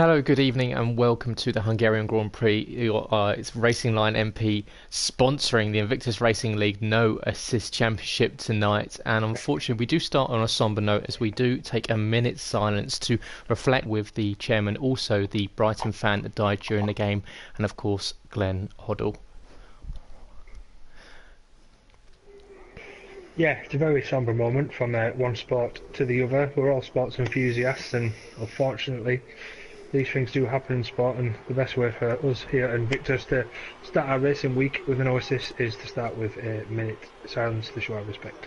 Hello, good evening, and welcome to the Hungarian Grand Prix. It's Racing Line MP sponsoring the Invictus Racing League No Assist Championship tonight. And unfortunately, we do start on a somber note as we do take a minute's silence to reflect with the chairman, also the Brighton fan that died during the game, and of course, Glenn Hoddle. Yeah, it's a very somber moment from one sport to the other. We're all sports enthusiasts, and unfortunately, these things do happen in sport. And the best way for us here at Invictus to start our racing week with an oasis is to start with a minute silence to show our respect.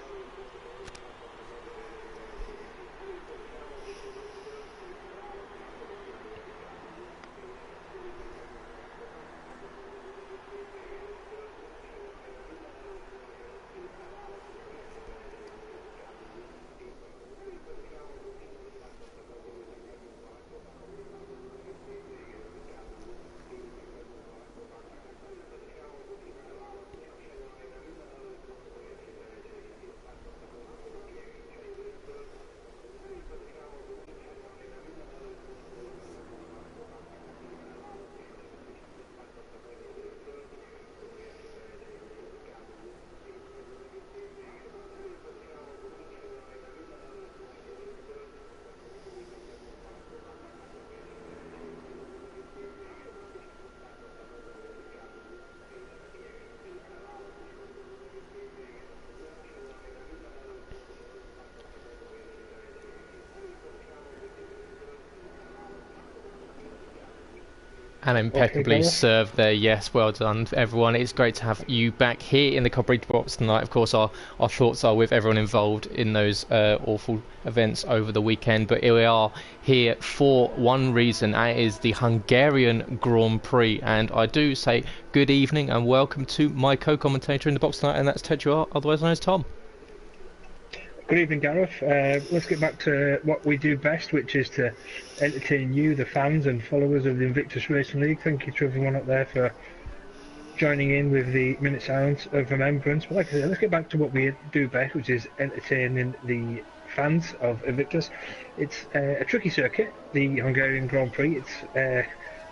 And impeccably Okay, served there. Yes, well done, everyone. It's great to have you back here in the coverage box tonight. Of course, our thoughts are with everyone involved in those awful events over the weekend. But here we are here for one reason, and it is the Hungarian Grand Prix. And I do say good evening and welcome to my co-commentator in the box tonight, and that's Tetuar, otherwise known as Tom. Good evening, Gareth. Let's get back to what we do best, which is to entertain you, the fans and followers of the Invictus Racing League. Thank you to everyone up there for joining in with the minute silence of remembrance. But like I said, let's get back to what we do best, which is entertaining the fans of Invictus. It's a tricky circuit, the Hungarian Grand Prix. It's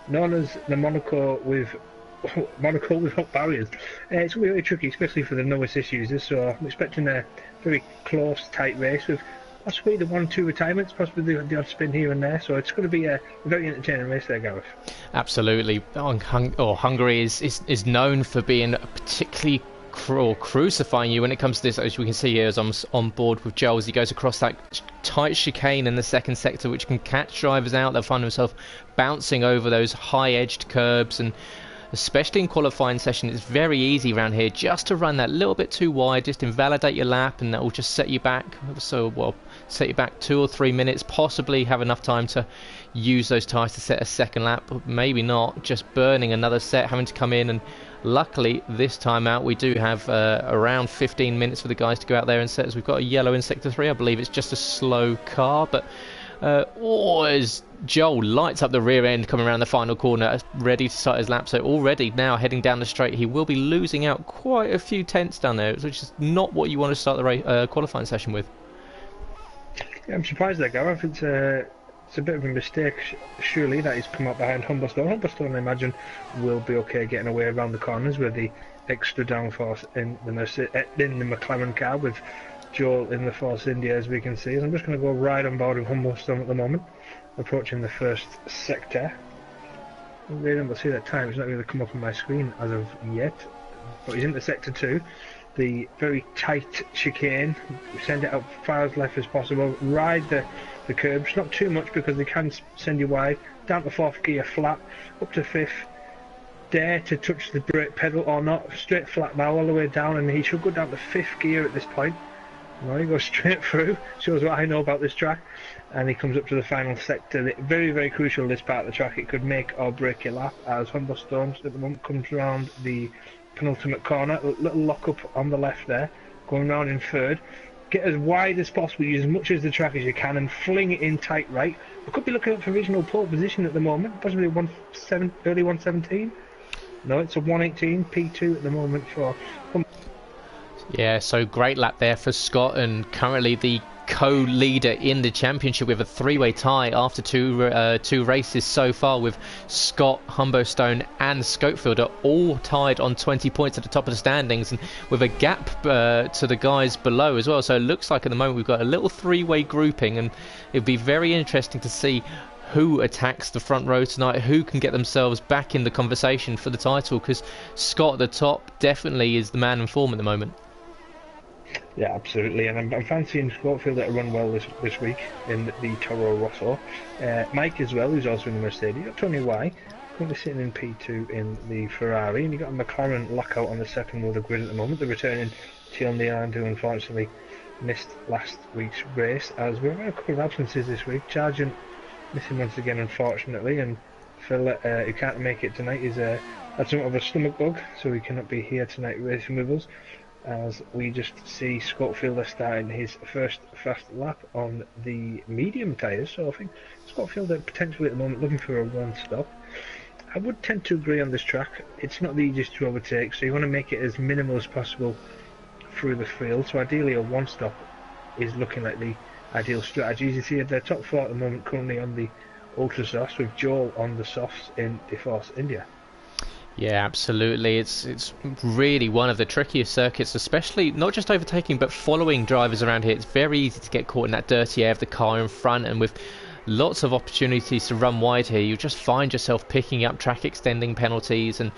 known as the Monaco without barriers. It's going to be really tricky, especially for the no assist users. So I'm expecting a very close, tight race with possibly the 1-2 retirements, possibly the odd spin here and there. So it's going to be a very entertaining race there, Gareth. Absolutely. Hungary is known for being particularly crucifying you when it comes to this, as we can see here as I'm on board with Joel as he goes across that tight chicane in the second sector, which can catch drivers out. They'll find themselves bouncing over those high-edged curbs, and especially in qualifying session, it's very easy around here just to run that little bit too wide, just invalidate your lap, and that will just set you back. Set you back 2 or 3 minutes, possibly have enough time to use those tyres to set a second lap, but maybe not, just burning another set, having to come in. And luckily this time out we do have around 15 minutes for the guys to go out there and set, as we've got a yellow in sector 3. I believe it's just a slow car, but as Joel lights up the rear end coming around the final corner, ready to start his lap. So already now heading down the straight, he will be losing out quite a few tenths down there, which is not what you want to start the qualifying session with. Yeah, I'm surprised there, Gareth. It's a bit of a mistake, surely, that he's come up behind Humberstone. Humberstone, I imagine, will be okay getting away around the corners with the extra downforce in the McLaren car, with Joel in the Force India, as we can see. So I'm just going to go right on board with Humberstone at the moment, approaching the first sector. I'm really able to see that time. It's not going to come up on my screen as of yet, but he's into sector 2. The very tight chicane. We send it out far as left as possible. Ride the curbs, not too much because they can send you wide. Down to 4th gear flat, up to 5th. Dare to touch the brake pedal or not. Straight flat now, all the way down, and he should go down to 5th gear at this point. No, he goes straight through. Shows what I know about this track. And he comes up to the final sector. Very, very crucial, this part of the track. It could make or break your lap, as Humberstone at the moment comes around the penultimate corner. A little lock up on the left there, going round in 3rd. Get as wide as possible, use as much as the track as you can, and fling it in tight right. We could be looking at provisional pole position at the moment, possibly early 117. No, it's a 118 P2 at the moment for Yeah, so great lap there for Scott, and currently the co-leader in the championship with a three-way tie after two races so far, with Scott, Humberstone and Schofield are all tied on 20 points at the top of the standings, and with a gap to the guys below as well. So it looks like at the moment we've got a little three-way grouping, and it'll be very interesting to see who attacks the front row tonight, who can get themselves back in the conversation for the title, because Scott at the top definitely is the man in form at the moment. Yeah, absolutely, and I'm fancying Schofield to run well this week in the Toro Rosso. Mike as well, who's also in the Mercedes. You've got Tony Y, currently sitting in P2 in the Ferrari, and you've got a McLaren lockout on the second of the grid at the moment. The returning Thiel Nealand, who unfortunately missed last week's race, as we've had a couple of absences this week. Chargent missing once again, unfortunately, and Phil, who can't make it tonight, is had somewhat of a stomach bug, so he cannot be here tonight racing with us, as we just see Schofield starting his first fast lap on the medium tyres. So I think Schofield potentially at the moment looking for a one stop. I would tend to agree on this track. It's not the easiest to overtake, so you want to make it as minimal as possible through the field. So ideally a one stop is looking like the ideal strategy. As you see, the top four at the moment currently on the Ultra Softs, with Joel on the softs in the Force India. Yeah, absolutely. It's really one of the trickiest circuits, especially not just overtaking but following drivers around here. It's very easy to get caught in that dirty air of the car in front, and with lots of opportunities to run wide here, you just find yourself picking up track extending penalties, and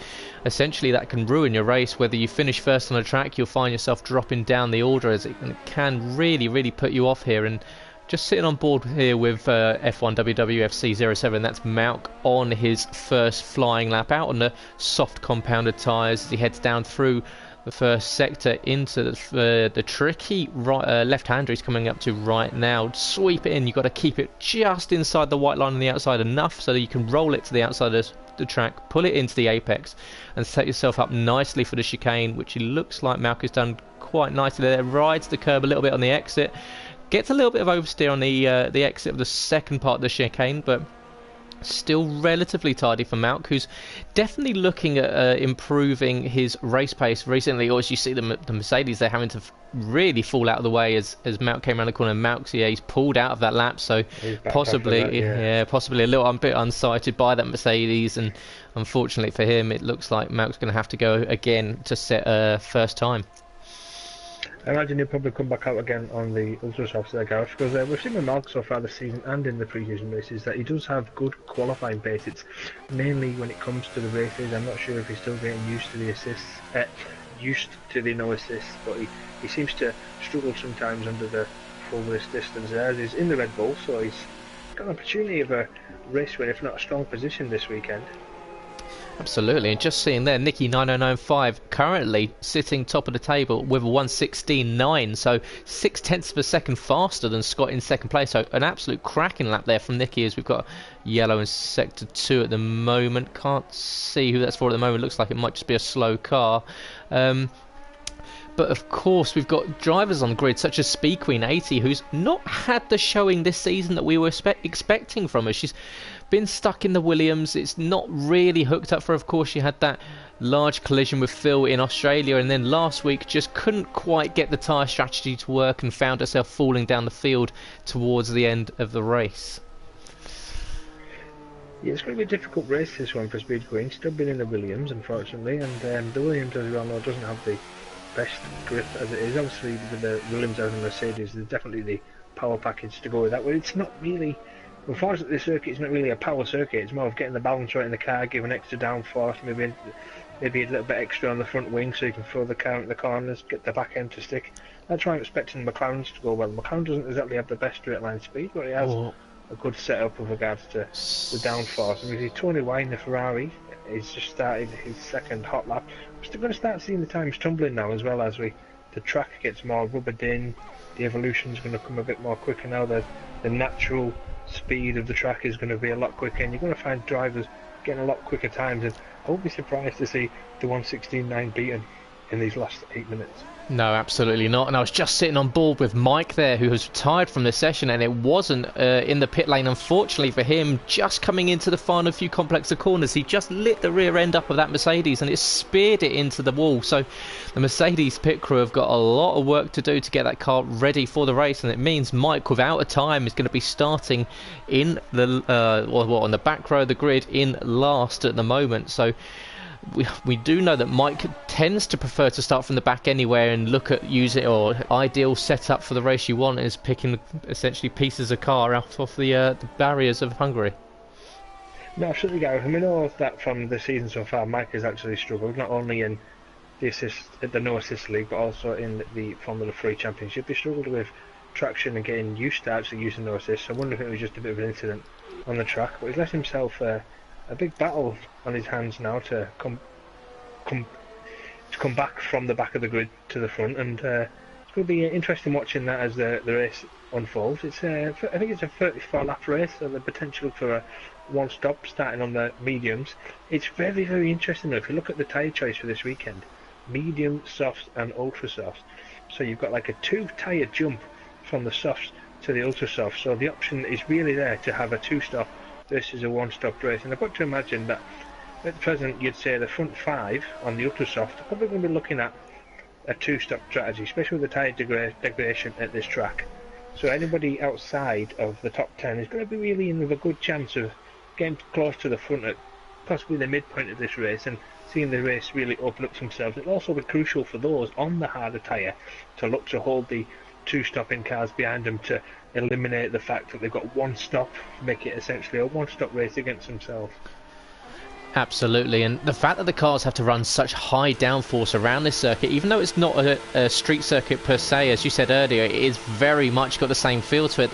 essentially that can ruin your race. Whether you finish first on a track, you'll find yourself dropping down the order, as it can really put you off here. And just sitting on board here with F1 WWFC 07, that's Malk on his first flying lap out on the soft compounded tyres as he heads down through the first sector into the tricky left-hander he's coming up to right now. Sweep it in, you've got to keep it just inside the white line on the outside, enough so that you can roll it to the outside of the track, pull it into the apex and set yourself up nicely for the chicane, which it looks like Malk has done quite nicely there. Rides the curb a little bit on the exit, gets a little bit of oversteer on the exit of the second part of the chicane, but still relatively tidy for Malk, who's definitely looking at improving his race pace recently. Or as you see the Mercedes, they're having to really fall out of the way as Malk came around the corner. Malk's, he's pulled out of that lap, so possibly possibly a little bit unsighted by that Mercedes, and unfortunately for him it looks like Malk's going to have to go again to set first time. I imagine he'll probably come back out again on the Ultra Softs there, Gareth, because we've seen with Malk so far this season and in the pre-season races that he does have good qualifying pace. It's mainly when it comes to the races. I'm not sure if he's still getting used to the assists, used to the no assists, but he seems to struggle sometimes under the full race distance there. He's in the Red Bull, so he's got an opportunity of a race win, if not a strong position this weekend. Absolutely, and just seeing there, Nicky 9095 currently sitting top of the table with a 1:16.9, so 0.6 of a second faster than Scott in second place. So an absolute cracking lap there from Nicky, as we've got yellow in sector 2 at the moment. Can't see who that's for at the moment. Looks like it might just be a slow car. But of course we've got drivers on the grid such as Speed Queen 80, who's not had the showing this season that we were expecting from her. She's been stuck in the Williams. It's not really hooked up for her. Of course, she had that large collision with Phil in Australia, and then last week just couldn't quite get the tyre strategy to work and found herself falling down the field towards the end of the race. Yeah, it's going to be a difficult race, this one, for Speed Queen. Still been in the Williams, unfortunately, and the Williams, as we all know, doesn't have the best grip as it is. Obviously with the Williams out of the Mercedes, there's definitely the power package to go with that. But it's not really, unfortunately, the circuit is not really a power circuit. It's more of getting the balance right in the car, giving extra downforce, maybe a little bit extra on the front wing so you can throw the car into the corners, get the back end to stick. That's why I'm expecting McLaren's to go well. McLaren doesn't exactly have the best straight line speed, but he has a good setup with regards to the downforce. And we see Tony Y in the Ferrari. He's just started his second hot lap. We're still going to start seeing the times tumbling now, as well as the track gets more rubbered in. The evolution's going to come a bit more quicker now. The natural speed of the track is going to be a lot quicker, and you're going to find drivers getting a lot quicker times. And I won't be surprised to see the 1:16.9 beaten in these last 8 minutes. No, absolutely not. And I was just sitting on board with Mike there, who has retired from the session, and it wasn't in the pit lane, unfortunately for him, just coming into the final few complex of corners. He just lit the rear end up of that Mercedes and it speared it into the wall. So the Mercedes pit crew have got a lot of work to do to get that car ready for the race, and it means Mike, without a time, is going to be starting in the on the back row of the grid in last at the moment. So we do know that Mike tends to prefer to start from the back anywhere and look at using, or ideal setup for the race you want is picking essentially pieces of car out of the barriers of Hungary. No, absolutely, Gareth. And we know that from the season so far, Mike has actually struggled, not only in the No Assist League, but also in the Formula 3 Championship. He struggled with traction and getting used to actually using No Assist, so I wonder if it was just a bit of an incident on the track. But he's let himself a big battle on his hands now to come back from the back of the grid to the front, and it's going to be interesting watching that as the race unfolds. I think it's a 34 lap race, so the potential for a one stop starting on the mediums. It's very, very interesting though. If you look at the tyre choice for this weekend, medium, softs and ultra softs, so you've got like a 2 tyre jump from the softs to the ultra softs, so the option is really there to have a 2-stop versus a 1-stop race. And I've got to imagine that at present you'd say the front 5 on the ultra soft are probably going to be looking at a 2-stop strategy, especially with the tyre degradation at this track. So anybody outside of the top 10 is going to be really in with a good chance of getting close to the front at possibly the midpoint of this race and seeing the race really open up themselves. It'll also be crucial for those on the harder tyre to look to hold the 2-stopping cars behind them to eliminate the fact that they've got 1 stop, make it essentially a 1-stop race against themselves. Absolutely, and the fact that the cars have to run such high downforce around this circuit, even though it's not a street circuit per se, as you said earlier, it is very much got the same feel to it.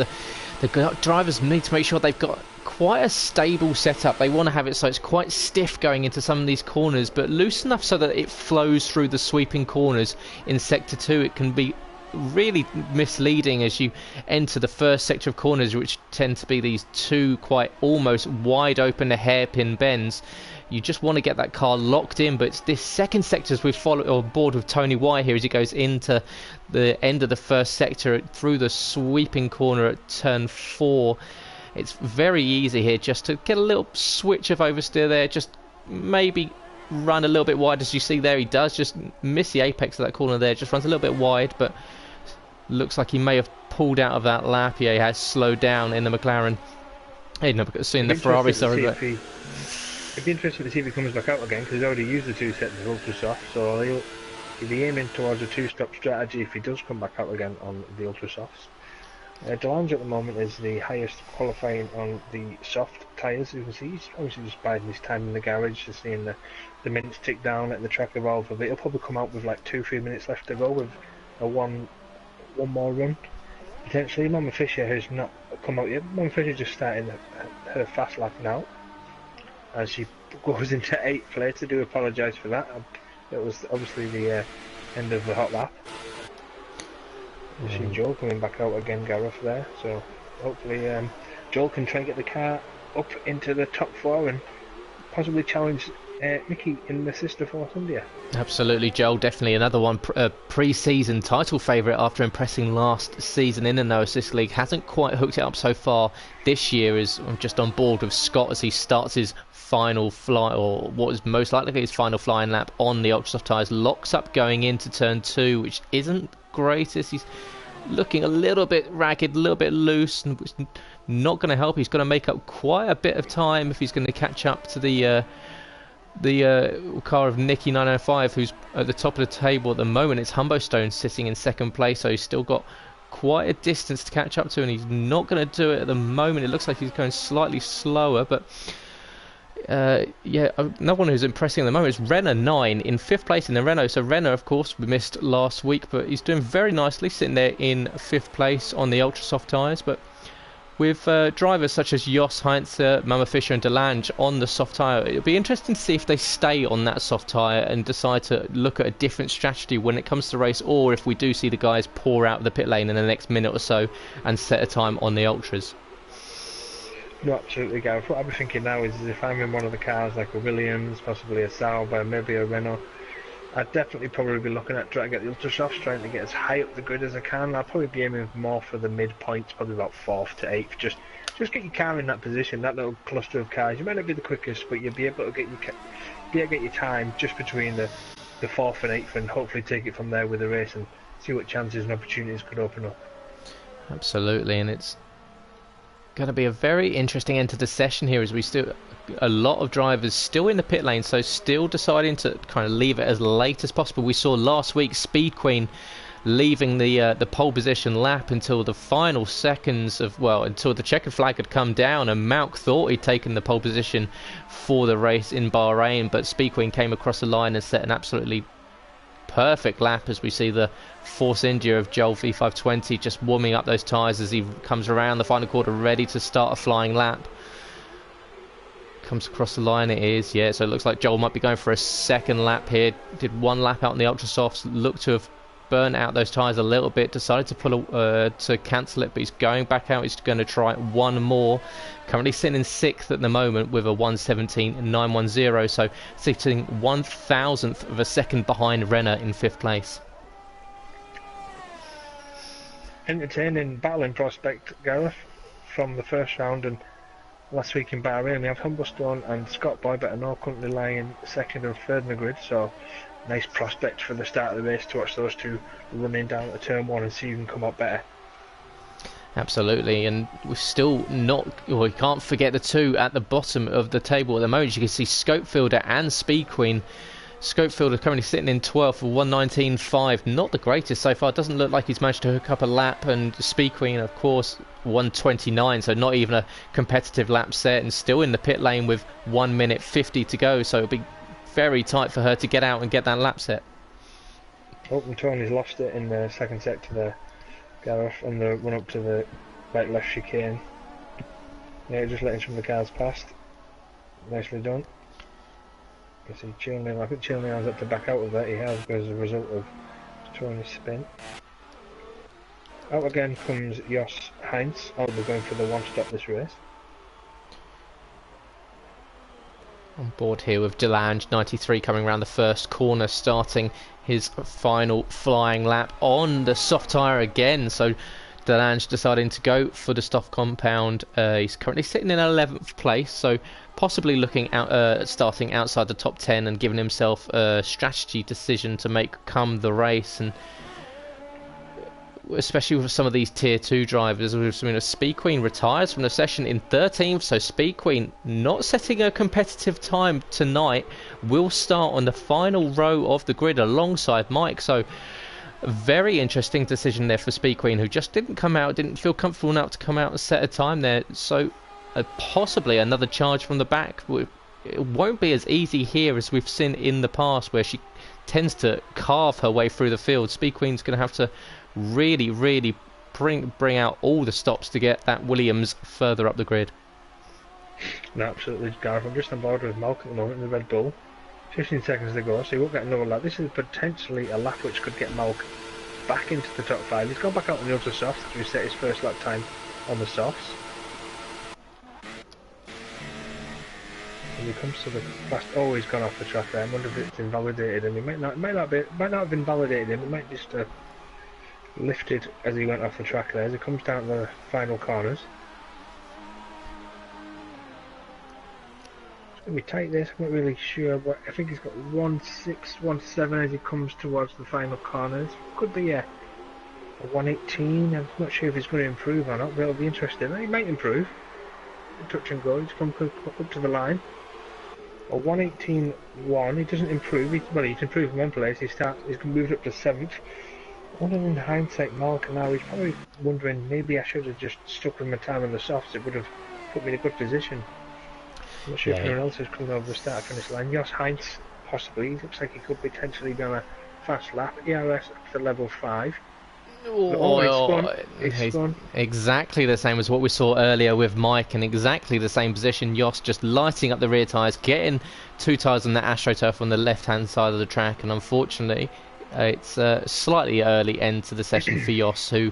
The drivers need to make sure they've got quite a stable setup. They want to have it so it's quite stiff going into some of these corners, but loose enough so that it flows through the sweeping corners in Sector 2. It can be really misleading as you enter the first sector of corners, which tend to be these 2 quite almost wide open hairpin bends. You just want to get that car locked in, but it's this second sector as we follow on board with Tony White here as he goes into the end of the first sector through the sweeping corner at turn 4. It's very easy here just to get a little switch of oversteer there, just maybe run a little bit wide. As you see there, he does just miss the apex of that corner there, just runs a little bit wide, but looks like he may have pulled out of that lap. Yeah, he has slowed down in the McLaren. Hey, no, in the Ferrari, sorry. It'd be interesting to see if he comes back out again, because he's already used the 2 sets of ultra soft, so he'll be aiming towards a 2-stop strategy if he does come back out again on the ultra softs. Delange at the moment is the highest qualifying on the soft tyres. You can see he's obviously just biding his time in the garage, just seeing the minutes tick down, letting the track evolve a bit. He'll probably come out with like 2-3 minutes left to go with a one more run potentially. Mama Fisher has not come out yet. Mama Fisher just starting her fast lap now as she goes into 8th place. I do apologise for that. It was obviously the end of the hot lap. See Joel coming back out again, Gareth there, so hopefully Joel can try and get the car up into the top 4 and possibly challenge Mickey in the Sister Force India. Absolutely, Joel, definitely another one, pre-season title favourite after impressing last season in the No Assist League. Hasn't quite hooked it up so far this year. Is just on board with Scott as he starts his final fly, or what is most likely his final flying lap on the ultra soft tyres. Locks up going into turn 2, which isn't greatest. He's looking a little bit ragged, a little bit loose, and it's not going to help. He's going to make up quite a bit of time if he's going to catch up to the car of Nicky 905, who's at the top of the table at the moment. It's Humbostone sitting in 2nd place, so he's still got quite a distance to catch up to, and he's not going to do it at the moment. It looks like he's going slightly slower, but yeah, another one who's impressing at the moment is Renner 9 in 5th place in the Renault. So Renner, of course, we missed last week, but he's doing very nicely, sitting there in 5th place on the ultra soft tyres. But with drivers such as Jos, Heinze, Mama Fisher and Delange on the soft tyre, it'll be interesting to see if they stay on that soft tyre and decide to look at a different strategy when it comes to the race, or if we do see the guys pour out the pit lane in the next minute or so and set a time on the ultras. No, absolutely, Gareth. What I'd be thinking now is if I'm in one of the cars like a Williams, possibly a Sauber, maybe a Renault, I'd definitely probably be looking at trying to get the ultra softs, trying to get as high up the grid as I can. I'll probably be aiming more for the midpoints, probably about 4th to 8th. Just get your car in that position, that little cluster of cars. You might not be the quickest, but you'll be able to get your time just between the 4th and 8th, and hopefully take it from there with the race and see what chances and opportunities could open up. Absolutely, and it's going to be a very interesting end to the session here, as we still a lot of drivers still in the pit lane, so still deciding to kind of leave it as late as possible. We saw last week Speed Queen leaving the pole position lap until the final seconds of, well, until the checkered flag had come down, and Malk thought he'd taken the pole position for the race in Bahrain, but Speed Queen came across the line and set an absolutely perfect lap, as we see the Force India of Joel V520 just warming up those tyres as he comes around the final quarter ready to start a flying lap. Comes across the line, it is, yeah, so it looks like Joel might be going for a second lap here. Did one lap out on the ultra softs, looked to have burnt out those tyres a little bit, decided to cancel it, but he's going back out. He's going to try one more. Currently sitting in 6th at the moment with a 1:17.910, so sitting 1,000th of a second behind Renner in 5th place. Entertaining battling prospect, Gareth, from the first round, and last week in Bahrain we have Humblestone and Scott Boybett are all currently lying 2nd and 3rd in the grid, so nice prospect for the start of the race to watch those two running down to turn 1 and see who can come up better. Absolutely, and we're still not, well, we can't forget the two at the bottom of the table at the moment. You can see Scopefielder and Speed Queen. Scopefielder currently sitting in 12th for 1:19.5, not the greatest so far. Doesn't look like he's managed to hook up a lap, and Speed Queen, of course, 1:29, so not even a competitive lap set, and still in the pit lane with 1:50 to go, so it'll be very tight for her to get out and get that lap set. Oh, and Tony's lost it in the second sector there, Gareth, on the run up to the right left chicane. Yeah, just letting some of the cars past. Nicely done. You see Chilney, I think Chilney has had to back out of that, he has, as a result of Tony's spin. Out again comes Jos Heinz. Oh, we're going for the one to stop this race. On board here with Delange, 93, coming around the first corner, starting his final flying lap on the soft tyre again. So Delange deciding to go for the soft compound. He's currently sitting in 11th place, so possibly looking out, starting outside the top 10 and giving himself a strategy decision to make come the race. And especially with some of these tier 2 drivers, we've seen Speed Queen retires from the session in 13th, so Speed Queen not setting a competitive time tonight, will start on the final row of the grid alongside Mike. So a very interesting decision there for Speed Queen, who just didn't feel comfortable enough to come out and set a time there. So possibly another charge from the back. It won't be as easy here as we've seen in the past, where she tends to carve her way through the field. Speed Queen's going to have to really bring out all the stops to get that Williams further up the grid. No, absolutely, Gareth. I'm just on board with Malk at the moment in the Red Bull. 15 seconds to go, so he won't get another lap. This is potentially a lap which could get Malk back into the top 5. He's gone back out on the ultra softs after he set his first lap time on the softs. When he comes to the last, oh, he's gone off the track there. I wonder if it's invalidated him. It might not have invalidated him. It might just lifted as he went off the track there, as he comes down to the final corners. It's going to be tight this, I'm not really sure, but I think he's got 1.6, 1.7 as he comes towards the final corners. Could be a 1.18, I'm not sure if he's going to improve or not, but it'll be interesting. He might improve. Touch and go, he's come up to the line. A 1.18.1, he doesn't improve, he's improved in one place, he's moved up to 7th. Wondering in hindsight, Malk now he's probably wondering, maybe I should have just stuck with my time on the softs, it would have put me in a good position. I'm not sure if anyone else has come over the start finish line. Jos Heinz, possibly, he looks like he could potentially be on a fast lap. ERS up to level 5. It's spun. Exactly the same as what we saw earlier with Mike, and exactly the same position. Jos just lighting up the rear tyres, getting 2 tyres on the AstroTurf on the left hand side of the track, and unfortunately it's a slightly early end to the session for Jos, who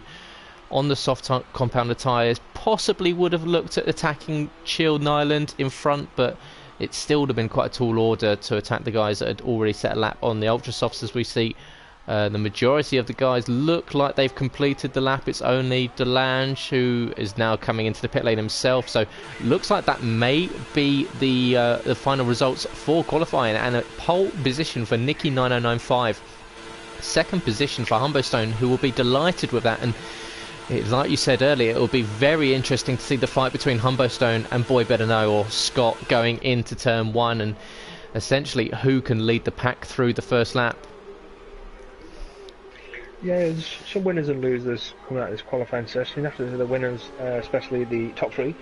on the soft compounder tyres possibly would have looked at attacking Chiln Island in front, but it still would have been quite a tall order to attack the guys that had already set a lap on the ultra softs. As we see, the majority of the guys look like they've completed the lap. It's only Delange who is now coming into the pit lane himself. So looks like that may be the final results for qualifying, and a pole position for Nicky 9095. Second position for Humbostone, who will be delighted with that. And like you said earlier, it will be very interesting to see the fight between Humbostone and Boy Better Know, or Scott, going into turn 1, and essentially who can lead the pack through the first lap. Yeah, there's some winners and losers coming out of this qualifying session. After the winners, especially the top 3,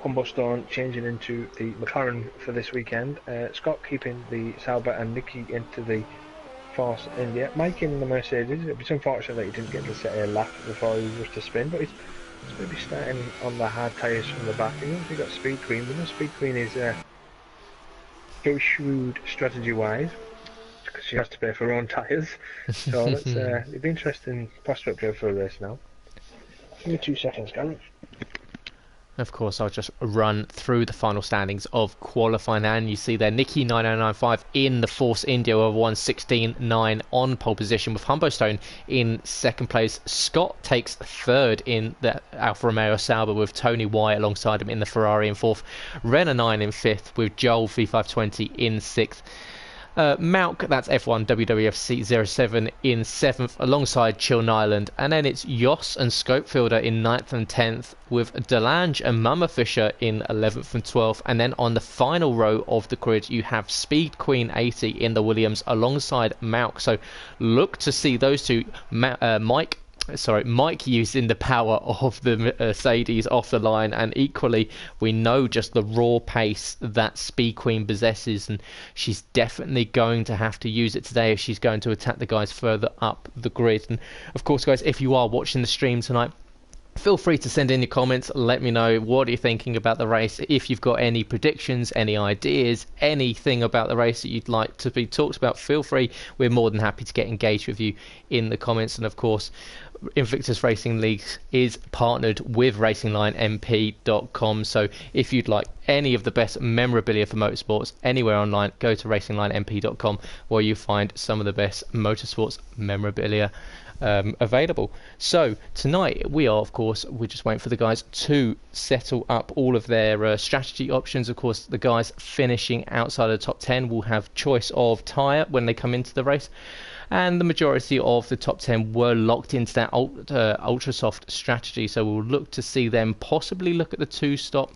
Humbostone changing into the McLaren for this weekend, Scott keeping the Sauber, and Nicky into the Force India. Mike in the Mercedes. It was unfortunate that he didn't get to set a lap before he was to spin, but he's maybe starting on the hard tyres from the back. And you obviously got Speed Queen, but no, Speed Queen is very shrewd strategy-wise, because she has to pay for her own tyres. So it'd be interesting prospect for a race now. Give me 2 seconds, Gary. Of course, I'll just run through the final standings of qualifying, and you see there Nicky 9095 in the Force India over 1:16.9 on pole position, with Humbostone in second place. Scott takes third in the Alfa Romeo Sauber, with Tony Y alongside him in the Ferrari in fourth. Renner 9 in fifth, with Joel V520 in sixth. Malk, that's F1 WWFC 07 in 7th alongside Chiln Island, and then it's Yoss and Scopefielder in 9th and 10th, with Delange and Mama Fisher in 11th and 12th, and then on the final row of the grid you have Speed Queen 80 in the Williams alongside Malk. So look to see those two, Mike using the power of the Mercedes off the line, and equally we know just the raw pace that Speed Queen possesses, and she's definitely going to have to use it today if she's going to attack the guys further up the grid. And of course, guys, if you are watching the stream tonight, feel free to send in your comments. Let me know what you're thinking about the race. If you've got any predictions, any ideas, anything about the race that you'd like to be talked about, feel free. We're more than happy to get engaged with you in the comments. And of course, Invictus Racing Leagues is partnered with RacingLineMP.com. So if you'd like any of the best memorabilia for motorsports anywhere online, go to RacingLineMP.com, where you find some of the best motorsports memorabilia available. So tonight we're just waiting for the guys to settle up all of their strategy options. Of course, the guys finishing outside of the top 10 will have choice of tyre when they come into the race, and the majority of the top 10 were locked into that ultra soft strategy. So we'll look to see them possibly look at the 2-stop.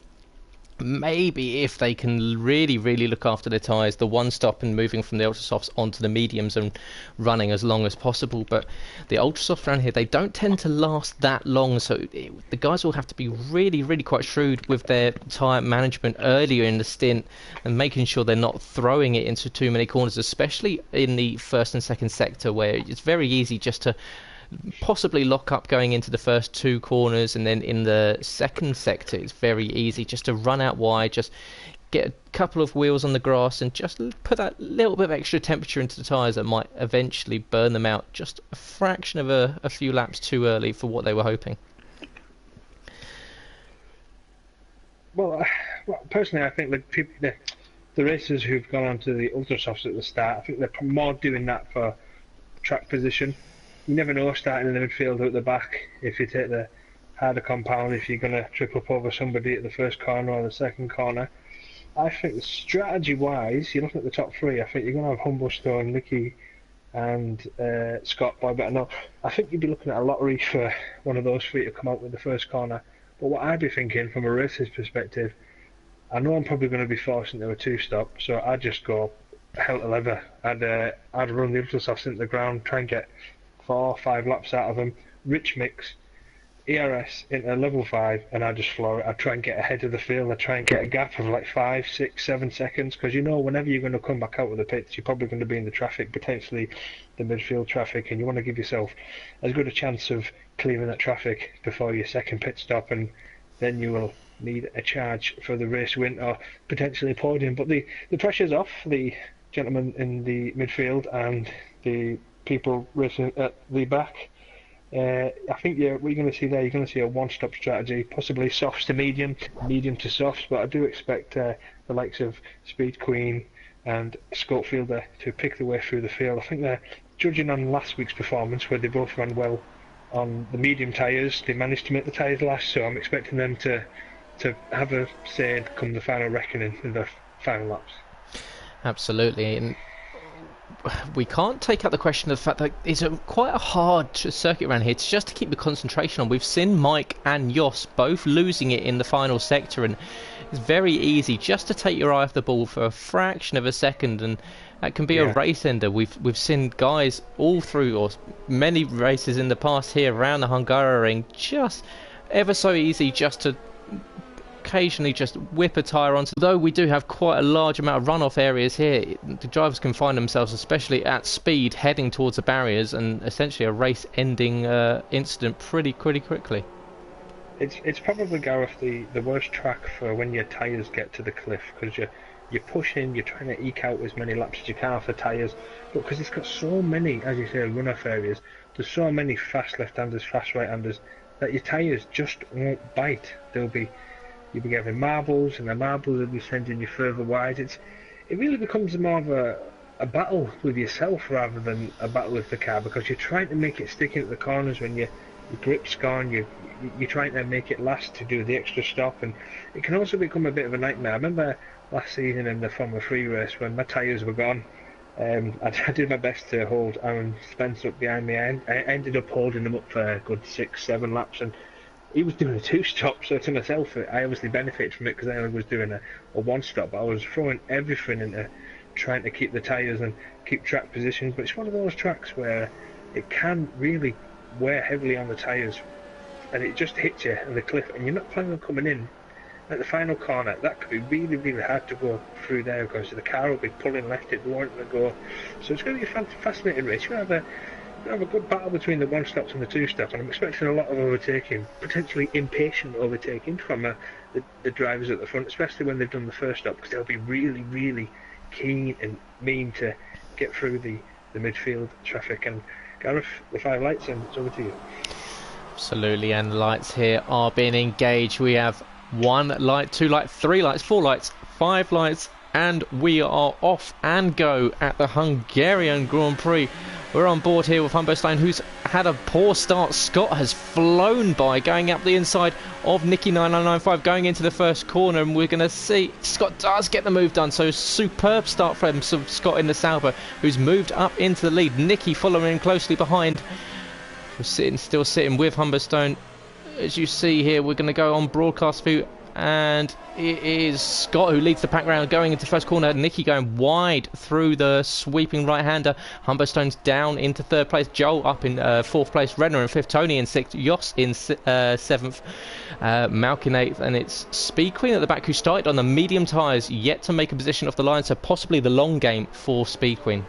Maybe if they can really look after their tyres, the 1-stop, and moving from the ultra softs onto the mediums and running as long as possible. But the ultra softs around here, they don't tend to last that long, so the guys will have to be really quite shrewd with their tyre management earlier in the stint, and making sure they're not throwing it into too many corners, especially in the first and second sector, where it's very easy just to possibly lock up going into the first 2 corners, and then in the second sector it's very easy just to run out wide, just get a couple of wheels on the grass and just put that little bit of extra temperature into the tyres that might eventually burn them out just a fraction of a few laps too early for what they were hoping. Well, personally, I think the racers who've gone onto the ultra softs at the start, I think they're more doing that for track position. You never know, starting in the midfield or at the back, if you take the harder compound, if you're going to trip up over somebody at the first corner or the second corner. I think strategy-wise, you look at the top 3, I think you're going to have Humbostone, Nicky and Scott, Boy Better Know. I think you'd be looking at a lottery for one of those 3 to come out with the first corner. But what I'd be thinking from a racer's perspective, I know I'm probably going to be forced into a 2-stop, so I'd just go hell to leather. I'd run the ultra softs into the ground, try and get 4 or 5 laps out of them, rich mix, ERS into level 5, and I just floor it. I try and get ahead of the field. I try and get a gap of like 5, 6, 7 seconds, because you know whenever you're going to come back out of the pits, you're probably going to be in the traffic, potentially the midfield traffic, and you want to give yourself as good a chance of clearing that traffic before your second pit stop, and then you will need a charge for the race win or potentially a podium. But the pressure's off the gentlemen in the midfield and the people racing at the back. I think what you're going to see there, you're going to see a 1-stop strategy, possibly softs to medium, medium to softs, but I do expect the likes of Speed Queen and Scottfielder to pick their way through the field. I think they're judging on last week's performance, where they both ran well on the medium tyres. They managed to make the tyres last, so I'm expecting them to have a say come the final reckoning in the final laps. Absolutely, and we can't take out the question of the fact that it's quite a hard circuit around here just to keep the concentration on. We've seen Mike and Jos both losing it in the final sector, and it's very easy just to take your eye off the ball for a fraction of a second, and that can be a race ender. We've seen guys all through, or many races in the past here around the Hungarian, just ever so easy just to occasionally just whip a tyre onto. Though we do have quite a large amount of runoff areas here, the drivers can find themselves, especially at speed, heading towards the barriers, and essentially a race-ending incident pretty quickly. It's probably, Gareth, the worst track for when your tyres get to the cliff, because you're pushing, you're trying to eke out as many laps as you can off the tyres, but because it's got so many, as you say, runoff areas, there's so many fast left-handers, fast right-handers, that your tyres just won't bite. You'll be getting marbles, and the marbles will be sending you further wide. It really becomes more of a battle with yourself rather than a battle with the car, because you're trying to make it stick into the corners when your grip's gone. You're trying to make it last to do the extra stop, and it can also become a bit of a nightmare. I remember last season in the Formula 3 race when my tyres were gone. I did my best to hold Aaron Spence up behind me. I ended up holding him up for a good 6-7 laps, and he was doing a 2-stop, so to myself, I obviously benefited from it because I was doing a 1-stop. I was throwing everything into trying to keep the tyres and keep track positions, but it's one of those tracks where it can really wear heavily on the tyres, and it just hits you in the cliff, and you're not planning on coming in at the final corner. That could be really hard to go through there, because the car will be pulling left, it won't let go. So it's going to be a fascinating race. You're going to have a good battle between the 1-stops and the 2-stop, and I'm expecting a lot of overtaking, potentially impatient overtaking from the drivers at the front, especially when they've done the first stop, because they'll be really keen and mean to get through the midfield traffic. And Gareth, the 5 lights, and it's over to you. Absolutely, and the lights here are being engaged. We have 1 light, 2 lights, 3 lights, 4 lights, 5 lights, and we are off and go at the Hungarian Grand Prix. We're on board here with Humberstone, who's had a poor start. Scott has flown by, going up the inside of Nicky 9995, going into the first corner, and we're going to see Scott does get the move done. So superb start from Scott in the Sauber, who's moved up into the lead. Nicky following him closely behind. We're still sitting with Humberstone. As you see here, we're going to go on broadcast view, and it is Scott who leads the pack round going into first corner. Nicky going wide through the sweeping right-hander. Humberstone's down into 3rd place. Joel up in 4th place. Renner in 5th. Tony in 6th. Jos in 7th. Malkin 8th. And it's Speed Queen at the back, who started on the medium tyres, yet to make a position off the line. So possibly the long game for Speed Queen.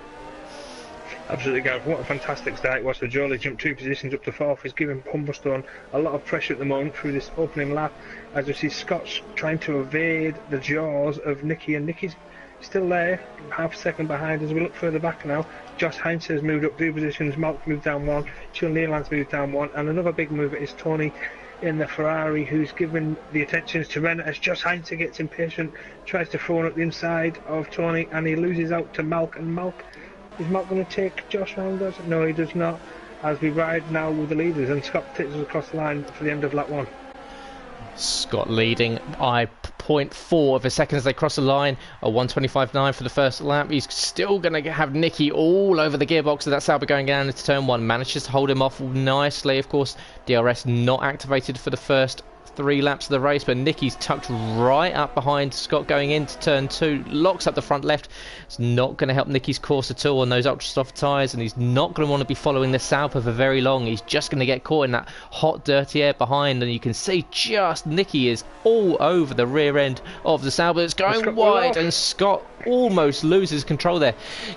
Absolutely, Gareth. What a fantastic start it was for Joel. He jumped 2 positions up to 4th. He's giving Humberstone a lot of pressure at the moment through this opening lap, as we see Scott's trying to evade the jaws of Nicky, and Nicky's still there, half a second behind. As we look further back now, Josh Heinz has moved up 2 positions, Malk moved down 1, Chil Nealance moved down 1, and another big mover is Tony in the Ferrari, who's given the attentions to Renner as Josh Heinz gets impatient, tries to throw up the inside of Tony, and he loses out to Malk. And Malk, is Malk going to take Josh round us? No, he does not, as we ride now with the leaders, and Scott takes us across the line for the end of lap 1. Scott leading by 0.4 of a second as they cross the line. A 1:25.9 for the first lap. He's still going to have Nicky all over the gearbox of that Sauber going down into turn 1. Manages to hold him off nicely. Of course, DRS not activated for the first 3 laps of the race, but Nicky's tucked right up behind Scott going into turn 2, locks up the front left. It's not going to help Nicky's course at all on those ultra soft tyres, and he's not going to want to be following the Sauber for very long. He's just going to get caught in that hot dirty air behind, and you can see just Nicky is all over the rear end of the Sauber. It's going wide, and Scott almost loses control there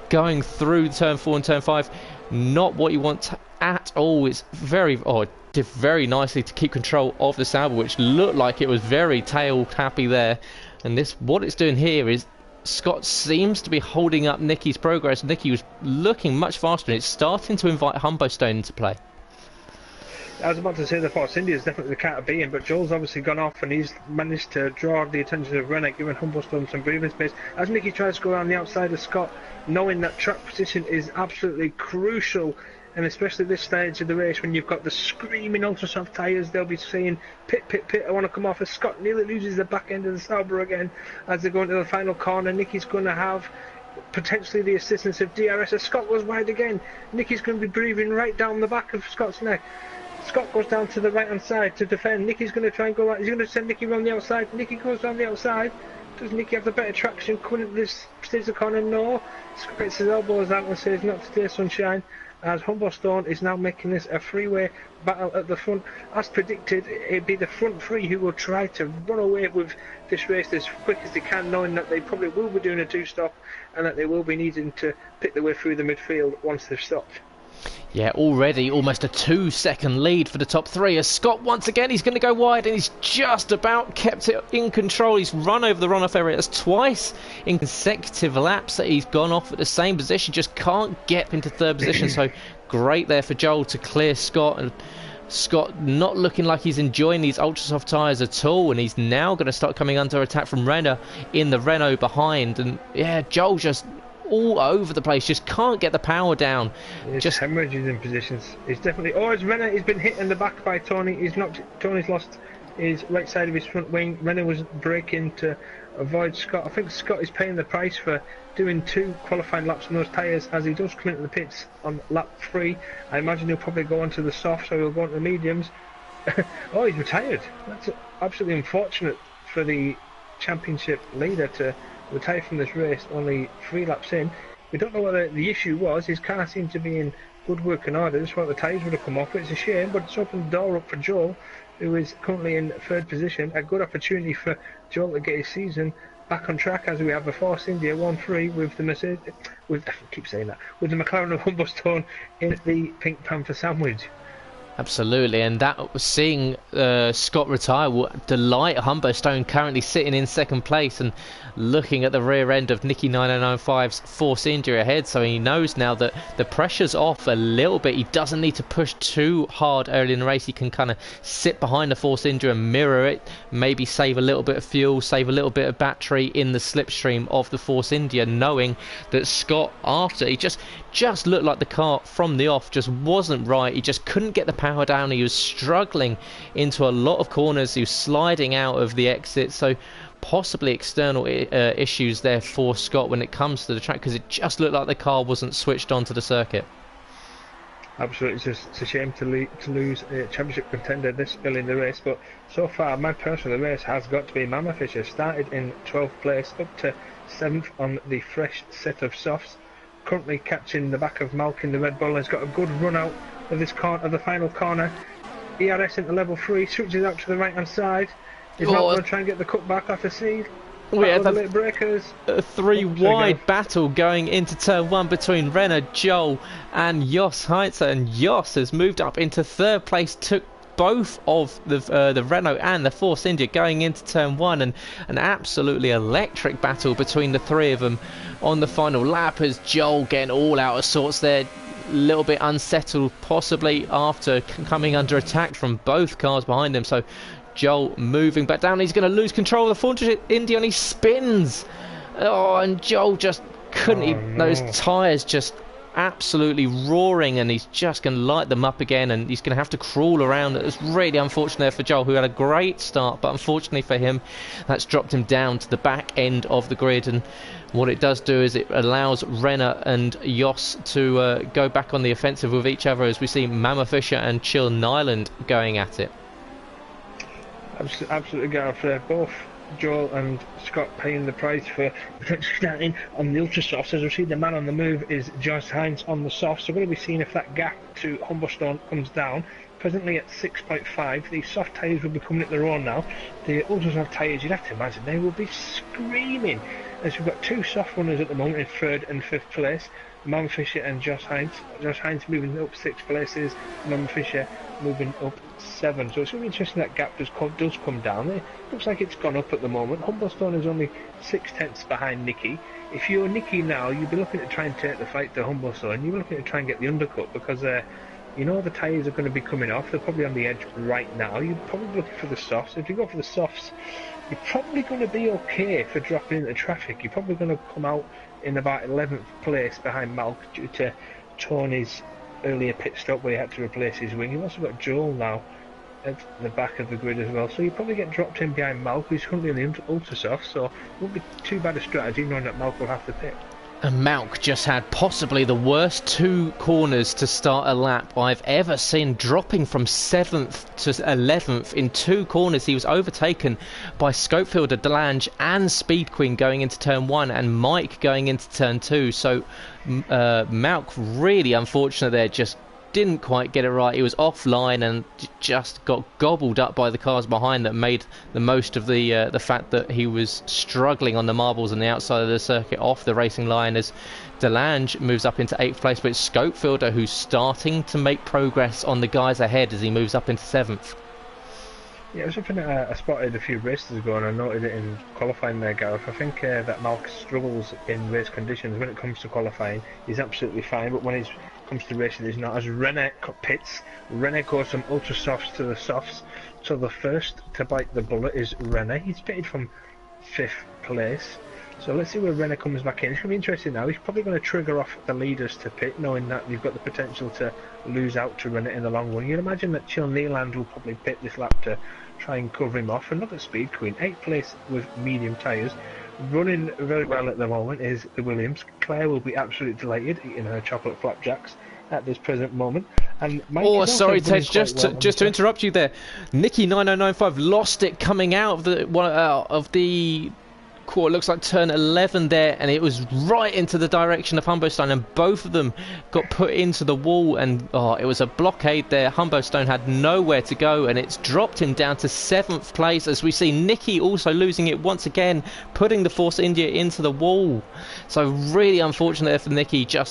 going through turn 4 and turn 5. Not what you want at all. It's very odd. Did very nicely to keep control of the Sauber, which looked like it was very tail happy there. And this, what it's doing here is Scott seems to be holding up Nicky's progress. Nicky was looking much faster, and it's starting to invite Humberstone into play. I was about to say the Force India is definitely the cat of being, but Joel's obviously gone off and he's managed to draw the attention of Renner, giving Humblestone some breathing space. As Nicky tries to go around the outside of Scott, knowing that track position is absolutely crucial, and especially this stage of the race when you've got the screaming ultra soft tyres, they'll be saying, pit, pit, pit, I want to come off, as Scott nearly loses the back end of the Sauber again as they go into the final corner. Nicky's going to have potentially the assistance of DRS as Scott goes wide again. Nicky's going to be breathing right down the back of Scott's neck. Scott goes down to the right hand side to defend. Nicky's going to try and go right. He's going to send Nicky around the outside. Nicky goes down the outside. Does Nicky have the better traction coming into this stage of the corner? No. Scott gets his elbows out and says not today, sunshine, as Humblestone is now making this a three-way battle at the front. As predicted, it'd be the front three who will try to run away with this race as quick as they can, knowing that they probably will be doing a two-stop and that they will be needing to pick their way through the midfield once they've stopped. Yeah, already almost a 2-second lead for the top three as Scott once again, he's going to go wide and he's just about kept it in control. He's run over the runoff area. That's twice in consecutive laps that he's gone off at the same position, just can't get into third position. So great there for Joel to clear Scott, and Scott not looking like he's enjoying these ultra soft tyres at all, and he's now going to start coming under attack from Renner in the Renault behind. And yeah, Joel just all over the place, just can't get the power down. Just hemorrhages in positions. He's definitely. Oh, it's Renner. He's been hit in the back by Tony. Tony's lost his right side of his front wing. Renner was braking to avoid Scott. I think Scott is paying the price for doing 2 qualifying laps on those tyres as he does come into the pits on lap 3. I imagine he'll probably go onto the soft, so he'll go onto the mediums. Oh, he's retired. That's absolutely unfortunate for the championship leader to retire from this race only 3 laps in. We don't know what the issue was. His car seemed to be in good working order. Just thought the tyres would have come off. It's a shame, but it's opened the door up for Joel, who is currently in 3rd position. A good opportunity for Joel to get his season back on track as we have a Force India 1-3 with the Mercedes, with I keep saying that, with the McLaren of Humblestone in the Pink Panther sandwich. Absolutely, and that was seeing Scott retire will delight Humberstone, currently sitting in 2nd place and looking at the rear end of Nicky 9095's Force India ahead, so he knows now that the pressure's off a little bit. He doesn't need to push too hard early in the race. He can kind of sit behind the Force India and mirror it, maybe save a little bit of fuel, save a little bit of battery in the slipstream of the Force India, knowing that Scott, after he just looked like the car from the off just wasn't right. He just couldn't get the power down. He was struggling into a lot of corners. He was sliding out of the exit, so possibly external issues there for Scott when it comes to the track, because it just looked like the car wasn't switched on to the circuit. Absolutely, it's a shame to lose a championship contender this early in the race, but so far my personal race has got to be Mama Fisher. Started in 12th place, up to 7th on the fresh set of softs, currently catching the back of Malk in the Red Bull. Has got a good run out of this corner, of the final corner. ERS into level 3, switches out to the right hand side. He's not going to try and get the cut back off the seed. We had the late breakers. A 3-wide battle going into turn 1 between Renner, Joel and Jos Heitzer, and Jos has moved up into 3rd place, took both of the Renault and the Force India going into turn 1, and an absolutely electric battle between the 3 of them on the final lap, as Joel getting all out of sorts there, a little bit unsettled possibly after coming under attack from both cars behind him. So Joel moving back down, he's going to lose control of the Force India and he spins. Oh, and Joel just couldn't, those tyres just absolutely roaring, and he's just going to light them up again, and he's going to have to crawl around. It's really unfortunate there for Joel, who had a great start, but unfortunately for him that's dropped him down to the back end of the grid. And what it does do is it allows Renner and Jos to go back on the offensive with each other, as we see Mama Fisher and Chill Nyland going at it. Absolutely, Gareth. Both Joel and Scott paying the price for potentially starting on the ultra softs. As we see, the man on the move is Josh Hines on the softs. So we're going to be seeing if that gap to Humberstone comes down. Presently at 6.5. The soft tyres will be coming at their own now. The ultra soft tyres, you'd have to imagine, they will be screaming, as we've got 2 soft runners at the moment in 3rd and 5th place. Mama Fisher and Josh Hines. Josh Hines moving up 6 places, Mama Fisher moving up 7. So it's going to be interesting that gap does come down. It looks like it's gone up at the moment. Humberstone is only 6/10 behind Nicky. If you're Nicky now, you'd be looking to try and take the fight to Humberstone. You're looking to try and get the undercut, because You know the tyres are going to be coming off. They're probably on the edge right now. You're probably looking for the softs. If you go for the softs, you're probably going to be okay for dropping into traffic. You're probably going to come out in about 11th place behind Malk due to Tony's earlier pit stop where he had to replace his wing. You've also got Joel now at the back of the grid as well, so you probably get dropped in behind Malk, who's currently in the ultra soft, so it won't be too bad a strategy knowing that Malk will have to pit. And Malk just had possibly the worst 2 corners to start a lap I've ever seen, dropping from 7th to 11th in 2 corners. He was overtaken by Scopefielder, Delange and Speed Queen going into turn 1 and Mike going into turn 2. So Malk really unfortunate there, just didn't quite get it right. He was offline and just got gobbled up by the cars behind that made the most of the fact that he was struggling on the marbles on the outside of the circuit off the racing line as Delange moves up into 8th place, but it's Scopefielder who's starting to make progress on the guys ahead as he moves up into 7th. Yeah, it was something that I spotted a few races ago, and I noted it in qualifying there, Gareth. I think that Malk struggles in race conditions. When it comes to qualifying, he's absolutely fine, but when it comes to racing, he's not. As René pits, René goes from ultra softs to the softs, so the first to bite the bullet is René. He's pitted from 5th place. So let's see where René comes back in. It's going to be interesting now. He's probably going to trigger off the leaders to pit, knowing that you've got the potential to lose out to René in the long run. You'd imagine that Chill Nealand will probably pit this lap to try and cover him off. And look at Speed Queen, 8th place with medium tyres. Running very well at the moment is the Williams. Claire will be absolutely delighted eating her chocolate flapjacks at this present moment. And oh, sorry, Ted, just to interrupt you there. Nikki 9095 lost it coming out of the it looks like turn 11 there, and it was right into the direction of Humberstone, and both of them got put into the wall, and it was a blockade there. Humberstone had nowhere to go, and it's dropped him down to 7th place as we see Nikki also losing it once again, putting the Force India into the wall. So really unfortunate there for Nikki. It's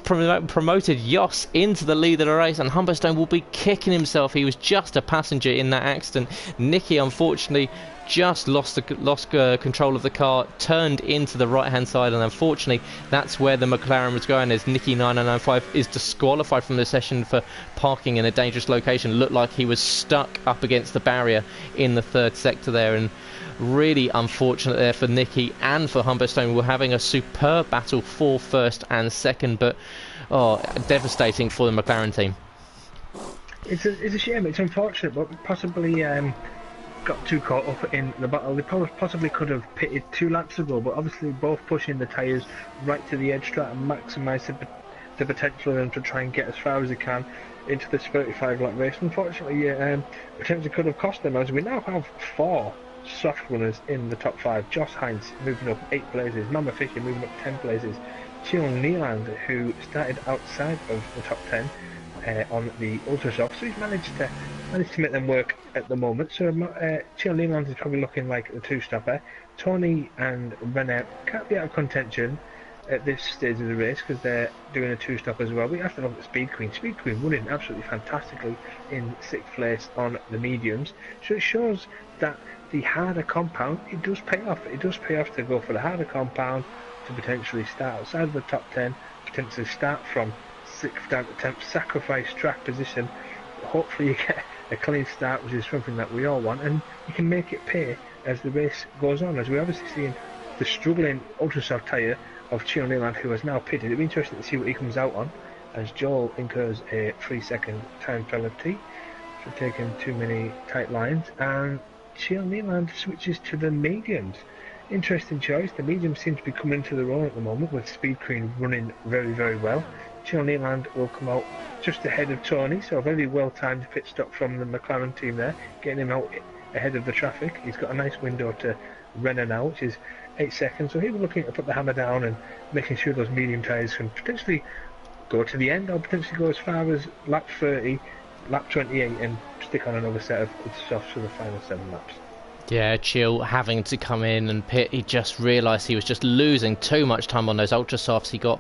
promoted Yoss into the lead of the race, and Humberstone will be kicking himself. He was just a passenger in that accident. Nikki unfortunately just lost control of the car, turned into the right hand side, and unfortunately that's where the McLaren was going, as Nikki 9095 is disqualified from the session for parking in a dangerous location. Looked like he was stuck up against the barrier in the 3rd sector there, and really unfortunate there for Nikki and for Humberstone. We're having a superb battle for 1st and 2nd, but devastating for the McLaren team. It's a shame, it's unfortunate, but possibly got too caught up in the battle. They possibly could have pitted 2 laps ago, but obviously both pushing the tyres right to the edge, trying to maximise the potential of them to try and get as far as they can into this 35 lap race. Unfortunately, potentially could have cost them, as we now have 4 soft runners in the top 5. Josh Hines moving up 8 places, Mama Fisher moving up 10 places, Chill Nealand, who started outside of the top 10 on the ultra soft, so he's managed to make them work at the moment. So Chill Nealand is probably looking like the 2-stopper. Tony and René can't be out of contention at this stage of the race because they're doing a 2-stop as well. We have to look at Speed Queen. Speed Queen running absolutely fantastically in 6th place on the mediums, so it shows that the harder compound, it does pay off. It does pay off to go for the harder compound, to potentially start outside of the top 10, potentially start from 6th down to 10th, sacrifice track position. Hopefully you get a clean start, which is something that we all want, and you can make it pay as the race goes on, as we obviously see in the struggling ultra soft tyre of Chino Nealand, who has now pitted. It'll be interesting to see what he comes out on, as Joel incurs a 3-second time penalty for taking too many tight lines, and Chino Nealand switches to the mediums. Interesting choice. The mediums seem to be coming into the role at the moment, with Speed Queen running very, very well. Chino Nealand will come out just ahead of Tony, so a very well timed pit stop from the McLaren team there, getting him out ahead of the traffic. He's got a nice window to Renault now, which is 8 seconds, so he was looking to put the hammer down and making sure those medium tyres can potentially go to the end, or potentially go as far as lap 30, lap 28, and stick on another set of softs for the final 7 laps. Yeah, Chill having to come in and pit. He just realised he was just losing too much time on those ultra softs. He got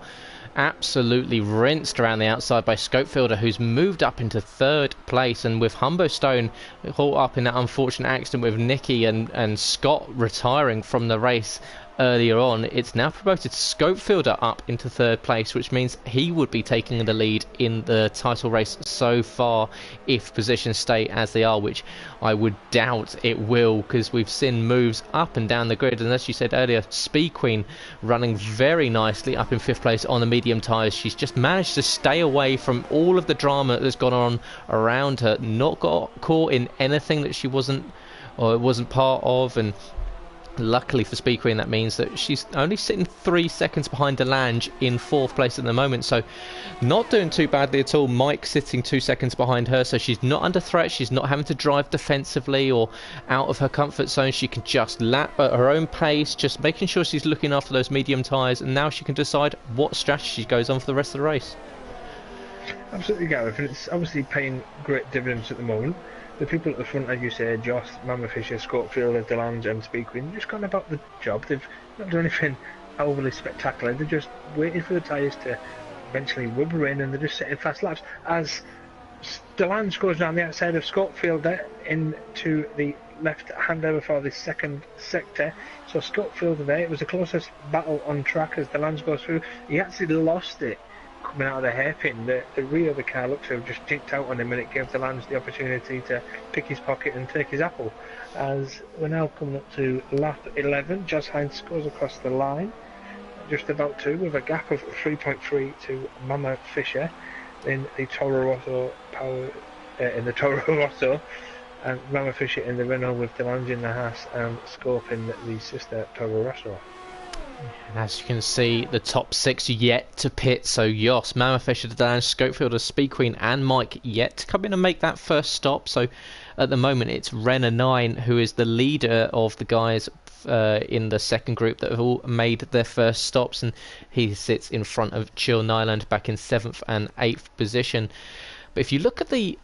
absolutely rinsed around the outside by Scopefielder, who's moved up into 3rd place, and with Humberstone caught up in that unfortunate accident with Nicky and Scott retiring from the race, earlier on, it's now promoted Scopefielder up into third place, which means he would be taking the lead in the title race so far if positions stay as they are, which I would doubt it will, because we've seen moves up and down the grid, and as you said earlier, Speed Queen running very nicely up in fifth place on the medium tyres. She's just managed to stay away from all of the drama that's gone on around her, not got caught in anything that she wasn't part of, and luckily for Speed Queen, that means that she's only sitting 3 seconds behind Delange in fourth place at the moment, so not doing too badly at all. Mike sitting 2 seconds behind her, so she's not under threat. She's not having to drive defensively or out of her comfort zone. She can just lap at her own pace, just making sure she's looking after those medium tyres, and now she can decide what strategy goes on for the rest of the race. Absolutely, Gareth, and it's obviously paying great dividends at the moment. The people at the front, as you say, Joss, Mama Fisher, Scopefielder, Delange and Speed Queen, they've just gone about the job. They've not done anything overly spectacular. They're just waiting for the tyres to eventually rubber in, and they're just setting fast laps. As Delange goes down the outside of Scopefielder into the left hander for the second sector. So Scopefielder there, it was the closest battle on track as Delange goes through. He actually lost it coming out of the hairpin. The rear of the car looks to have just jinked out on him, and it gave Delange the opportunity to pick his pocket and take his apple. As we're now coming up to lap 11, Joss Hines goes across the line, just about to, with a gap of 3.3 to Mama Fisher in the Toro Rosso and Mama Fisher in the Renault, with Delange in the Haas and Scope in the sister Toro Rosso. As you can see, the top 6 yet to pit, so Jos, Mama Fisher, Delange, Scopefielder, Speed Queen and Mike yet to come in and make that first stop. So at the moment it's Renner 9 who is the leader of the guys in the second group that have all made their first stops, and he sits in front of Chill Nyland back in 7th and 8th position. But if you look at the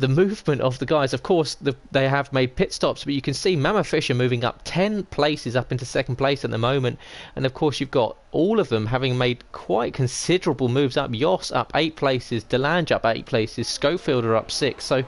movement of the guys, of course they have made pit stops, but you can see Mama Fisher moving up 10 places up into second place at the moment, and of course you've got all of them having made quite considerable moves up. Jos up 8 places, Delange up 8 places, Scopefielder up 6. So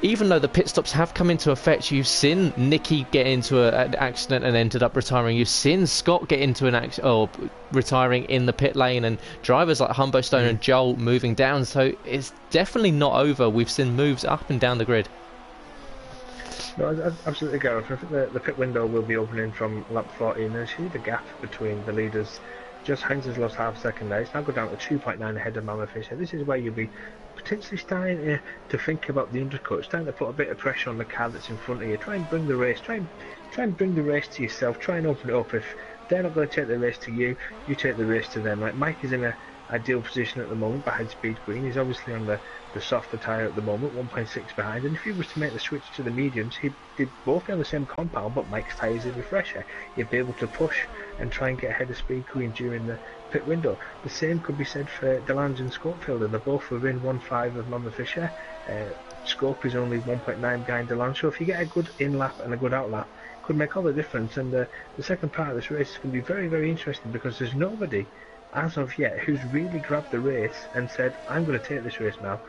even though the pit stops have come into effect, you've seen Nikki get into an accident and ended up retiring. You've seen Scott get into an accident, or retiring in the pit lane, and drivers like Humbo Stone and Joel moving down. So it's definitely not over. We've seen moves up and down the grid. No, absolutely, Gareth. I think the pit window will be opening from lap 14. There's a huge gap between the leaders. Just Hines has lost half a second there. It's now go down to 2.9 ahead of Mama Fisher. This is where you'll be potentially starting to think about the undercut, starting to put a bit of pressure on the car that's in front of you. Try and bring the race. Try and bring the race to yourself. Try and open it up. If they're not going to take the race to you, you take the race to them. Like Mike is in a ideal position at the moment behind Speed Queen. He's obviously on the softer tyre at the moment, 1.6 behind, and if he was to make the switch to the mediums, they'd both be on the same compound, but Mike's tyre is a refresher. He'd be able to push and try and get ahead of Speed Queen during the pit window. The same could be said for Delange and Scopefielder. They're both within 1.5 of Mama Fisher. Scope is only 1.9 behind Delange, so if you get a good in-lap and a good out-lap, it could make all the difference. And the second part of this race is going to be very, very interesting, because there's nobody as of yet who's really grabbed the race and said, I'm going to take this race now.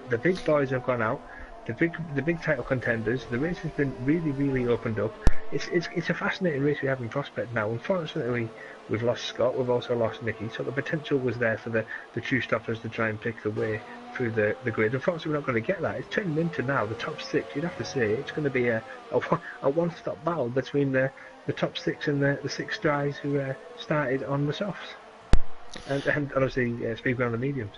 The big boys have gone out, the big title contenders. The race has been really, really opened up. It's a fascinating race we have in prospect now. Unfortunately, we've lost Scott, we've also lost Nikki, so the potential was there for the two stoppers to try and pick the way through the grid. Unfortunately, we're not going to get that. It's turning into now the top 6. You'd have to say it's going to be a one-stop battle between the top 6 and the 6 guys who started on the softs, and obviously Speedway on the mediums.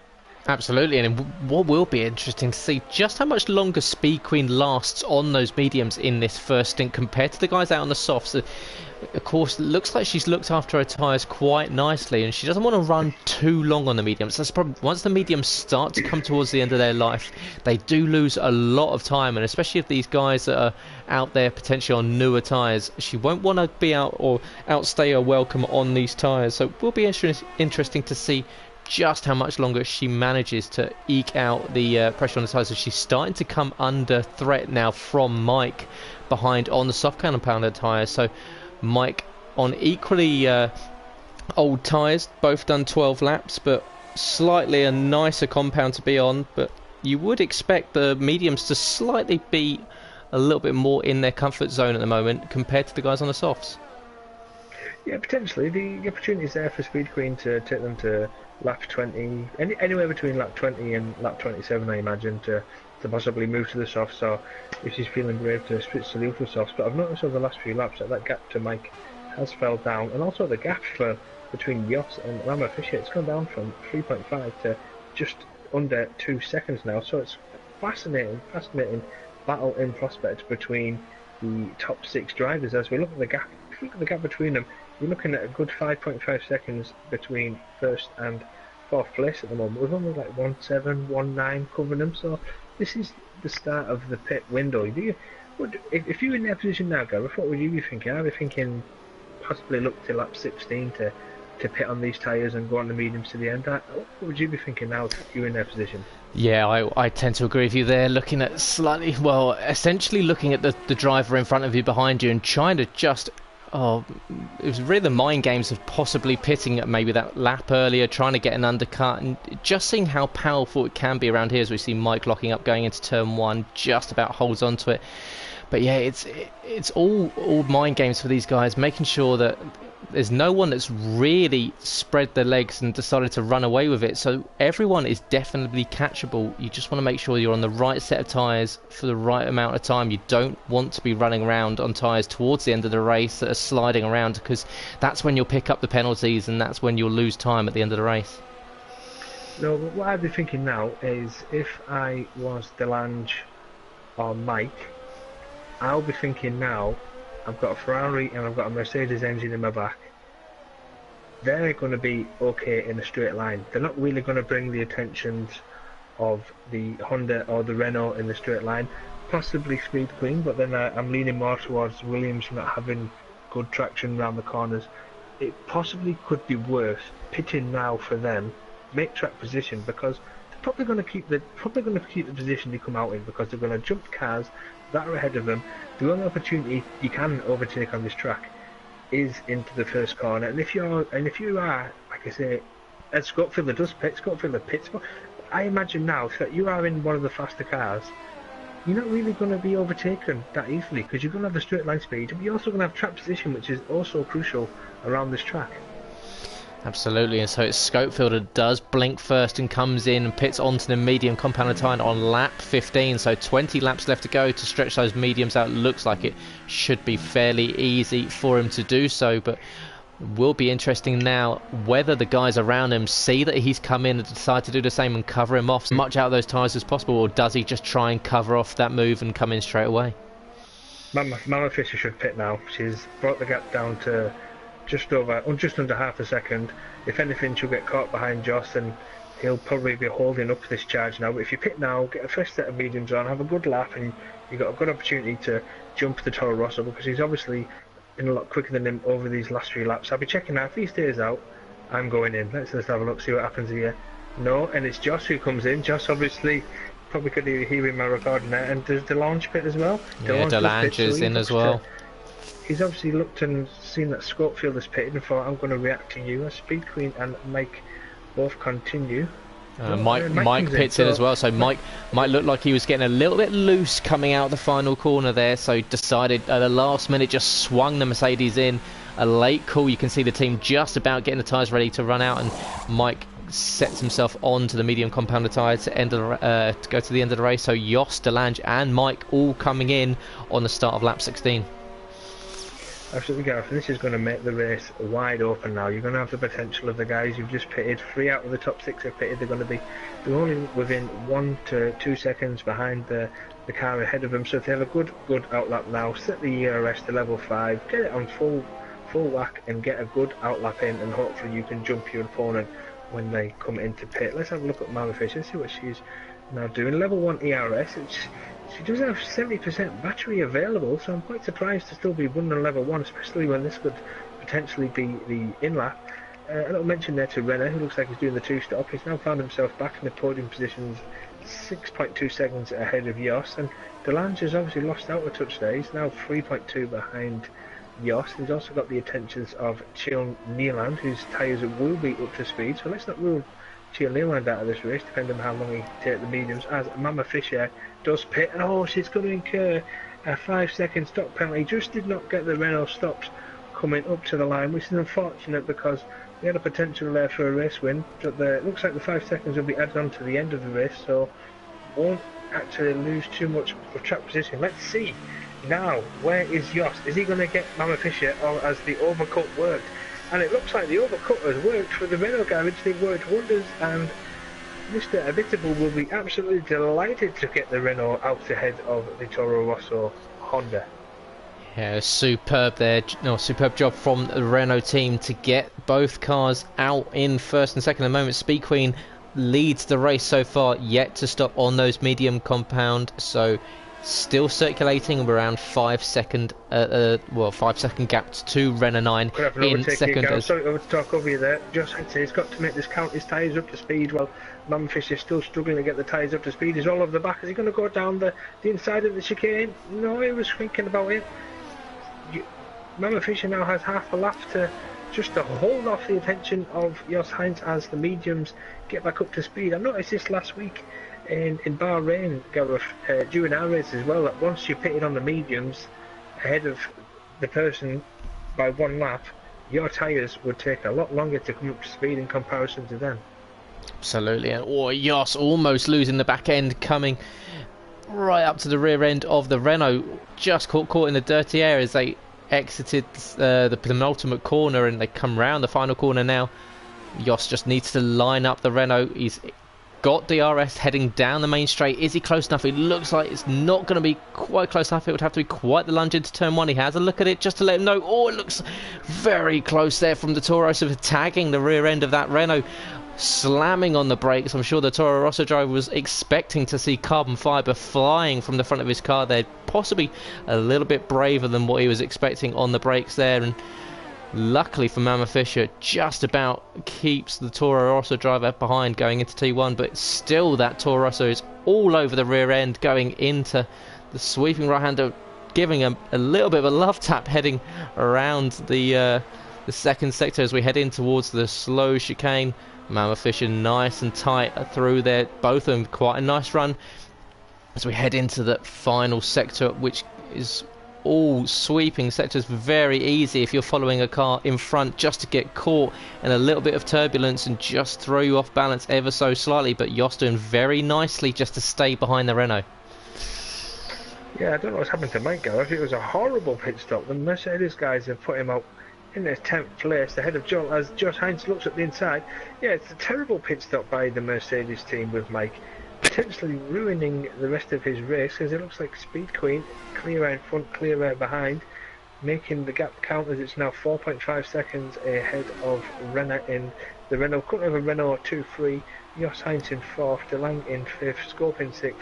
Absolutely, and what will be interesting to see just how much longer Speed Queen lasts on those mediums in this first stint compared to the guys out on the softs. Of course, it looks like she's looked after her tyres quite nicely, and she doesn't want to run too long on the mediums. That's probably, once the mediums start to come towards the end of their life, they do lose a lot of time, and especially if these guys that are out there potentially on newer tyres, she won't want to be out or outstay her welcome on these tyres. So it will be interesting to see just how much longer she manages to eke out the pressure on the tyres. So she's starting to come under threat now from Mike behind on the soft compounder tyres. So Mike on equally old tyres, both done 12 laps, but slightly a nicer compound to be on. But you would expect the mediums to slightly be a little bit more in their comfort zone at the moment compared to the guys on the softs. Yeah, potentially. The opportunity is there for Speed Queen to take them to lap 20, anywhere between lap 20 and lap 27, I imagine, to possibly move to the softs, or if she's feeling brave to switch to the ultra softs. But I've noticed over the last few laps that gap to Mike has fell down, and also the gap between Yoss and Rama Fisher, it's gone down from 3.5 to just under 2 seconds now. So it's fascinating battle in prospect between the top 6 drivers. As we look at the gap, if you look at the gap between them, you're looking at a good 5.5 seconds between first and fourth place at the moment. We've only like 1.7, 1.9 covering them, so this is the start of the pit window. If you were in their position now, Gareth, what would you be thinking? I'd be thinking possibly look to lap 16 to pit on these tyres and go on the mediums to the end. What would you be thinking now if you were in their position? Yeah, I tend to agree with you there. Looking at essentially looking at the driver in front of you, behind you, and trying to just... Oh, it was really the mind games of possibly pitting at maybe that lap earlier, trying to get an undercut, and just seeing how powerful it can be around here as we see Mike locking up going into turn 1, just about holds on to it. But yeah, it's all mind games for these guys, making sure that there's no one that's really spread their legs and decided to run away with it. So everyone is definitely catchable. You just want to make sure you're on the right set of tyres for the right amount of time. You don't want to be running around on tyres towards the end of the race that are sliding around, because that's when you'll pick up the penalties and that's when you'll lose time at the end of the race. No, what I'd be thinking now is if I was Delange or Mike, I'll be thinking now, I've got a Ferrari and I've got a Mercedes engine in my back. They're going to be okay in a straight line. They're not really going to bring the attentions of the Honda or the Renault in the straight line. Possibly Speed Queen, but then I'm leaning more towards Williams not having good traction around the corners. It possibly could be worse pitting now for them, make track position, because they're probably going to keep the position they come out in, because they're going to jump cars that are ahead of them. The only opportunity you can overtake on this track is into the first corner, and if you are, like I say, as Scottfielder does pit, Scottfielder pits, but I imagine now that you are in one of the faster cars, you're not really going to be overtaken that easily, because you're going to have the straight line speed, but you're also going to have track position, which is also crucial around this track. Absolutely, and so it's Scopefielder does blink first and comes in and pits onto the medium compounded tyre on lap 15, so 20 laps left to go to stretch those mediums out. Looks like it should be fairly easy for him to do so, but will be interesting now whether the guys around him see that he's come in and decide to do the same and cover him off as much out of those tyres as possible, or does he just try and cover off that move and come in straight away? Mama Fisher should pit now. She's brought the gap down to just under half a second. If anything, she'll get caught behind Joss and he'll probably be holding up this charge now. But if you pit now, get a fresh set of mediums on, have a good lap, and you've got a good opportunity to jump the Toro Rosso, because he's obviously been a lot quicker than him over these last few laps. I'll be checking out. If he stays out, I'm going in. Let's have a look, see what happens here. No, and it's Joss who comes in. Joss obviously probably could hear in my recording there. And does DeLange pit as well? Yeah, DeLange is in as well. He's obviously looked and seen that Scopefielder's pitted and thought, I'm going to react to you. As Speed Queen and Mike both continue. Mike pits in as well, so Mike looked like he was getting a little bit loose coming out the final corner there, so decided at the last minute, just swung the Mercedes in. A late call. You can see the team just about getting the tyres ready to run out, and Mike sets himself on to the medium compounded tyre to go to the end of the race. So Jost, Delange and Mike all coming in on the start of lap 16. Absolutely, Gareth. This is going to make the race wide open now. You're going to have the potential of the guys you've just pitted. 3 out of the top 6 have pitted. They're only within 1 to 2 seconds behind the car ahead of them. So if they have a good outlap now, set the ERS to level 5, get it on full whack and get a good outlap in, and hopefully you can jump your opponent when they come into pit. Let's have a look at Mama Fisher, see what she's now doing. Level 1 ERS. She does have 70% battery available, so I'm quite surprised to still be running on level 1, especially when this could potentially be the in-lap. A little mention there to Renner, who looks like he's doing the 2-stop. He's now found himself back in the podium positions, 6.2 seconds ahead of Joss, and Delange has obviously lost out a touch there. He's now 3.2 behind Joss. He's also got the attentions of Chil Nealand, whose tyres will be up to speed, so let's not rule Chil Nealand out of this race, depending on how long he take the mediums, as Mama Fisher does pit, and she's going to incur a 5-second stop penalty. Just did not get the Renault stopped coming up to the line, which is unfortunate because we had a potential there for a race win, but it looks like the 5 seconds will be added on to the end of the race, so won't actually lose too much of track position. Let's see now, where is Jost? Is he going to get Mama Fisher, or has the overcut worked? And it looks like the overcut has worked for the Renault garage. They've worked wonders, and Mr. Habitable will be absolutely delighted to get the Renault out ahead of the Toro Rosso Honda. Yeah, superb there. No, superb job from the Renault team to get both cars out in first and second. At the moment, Speed Queen leads the race so far, yet to stop on those medium compound. So still circulating around 5 second, 5 second gaps to Renault 9 in second. Sorry to talk over you there. Just I'd say he's got to make this count. His tyres up to speed. Well, Mama Fish is still struggling to get the tyres up to speed. He's all over the back. Is he going to go down the inside of the chicane? No, he was thinking about it. Mama Fisher now has half a lap to hold off the attention of Jos Heinz as the mediums get back up to speed. I noticed this last week in Bahrain, Gareth, during our race as well, that once you pitted on the mediums ahead of the person by 1 lap, your tyres would take a lot longer to come up to speed in comparison to them. Absolutely, and Jos almost losing the back end, coming right up to the rear end of the Renault, just caught in the dirty air as they exited the penultimate corner, and they come round the final corner now. Jos just needs to line up the Renault. He's got DRS heading down the main straight. Is he close enough? It looks like it's not going to be quite close enough. It would have to be quite the lunge into turn 1. He has a look at it just to let him know. Oh, it looks very close there from the Toro Rosso, tagging the rear end of that Renault, slamming on the brakes. I'm sure the Toro Rosso driver was expecting to see carbon fibre flying from the front of his car there, possibly a little bit braver than what he was expecting on the brakes there, and luckily for Mama Fisher, just about keeps the Toro Rosso driver behind going into T1, but still that Toro Rosso is all over the rear end going into the sweeping right-hander, giving a little bit of a love tap heading around the second sector as we head in towards the slow chicane. Mama Fisher nice and tight through there, both of them quite a nice run as we head into the final sector, which is all sweeping sectors. Very easy if you're following a car in front just to get caught in a little bit of turbulence and just throw you off balance ever so slightly, but Jos doing very nicely just to stay behind the Renault. Yeah, I don't know what's happened to Mike Gareth. It was a horrible pit stop. The Mercedes guys have put him out in their 10th place ahead of Joel as Jos Heinz looks at the inside. Yeah, it's a terrible pit stop by the Mercedes team with Mike, potentially ruining the rest of his race, because it looks like Speed Queen clear out front, clear out behind, making the gap count as it's now 4.5 seconds ahead of Renault in the Renault. Couldn't have a Renault 2-3, Jos Heinz in 4th, DeLange in 5th, Scope in 6th,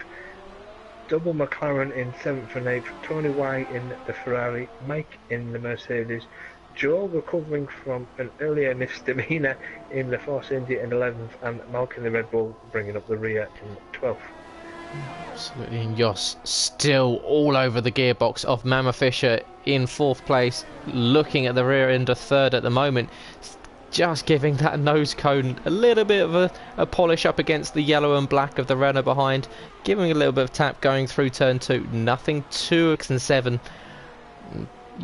double McLaren in 7th and 8th, Tony Y in the Ferrari, Mike in the Mercedes, Joe recovering from an earlier misdemeanor in the Force India in 11th, and Malk in the Red Bull bringing up the rear in 12th. Absolutely, and Jos still all over the gearbox of Mama Fisher in 4th place, looking at the rear end of 3rd at the moment, just giving that nose cone a little bit of a polish up against the yellow and black of the Renault behind, giving a little bit of tap going through turn 2, nothing too extensive.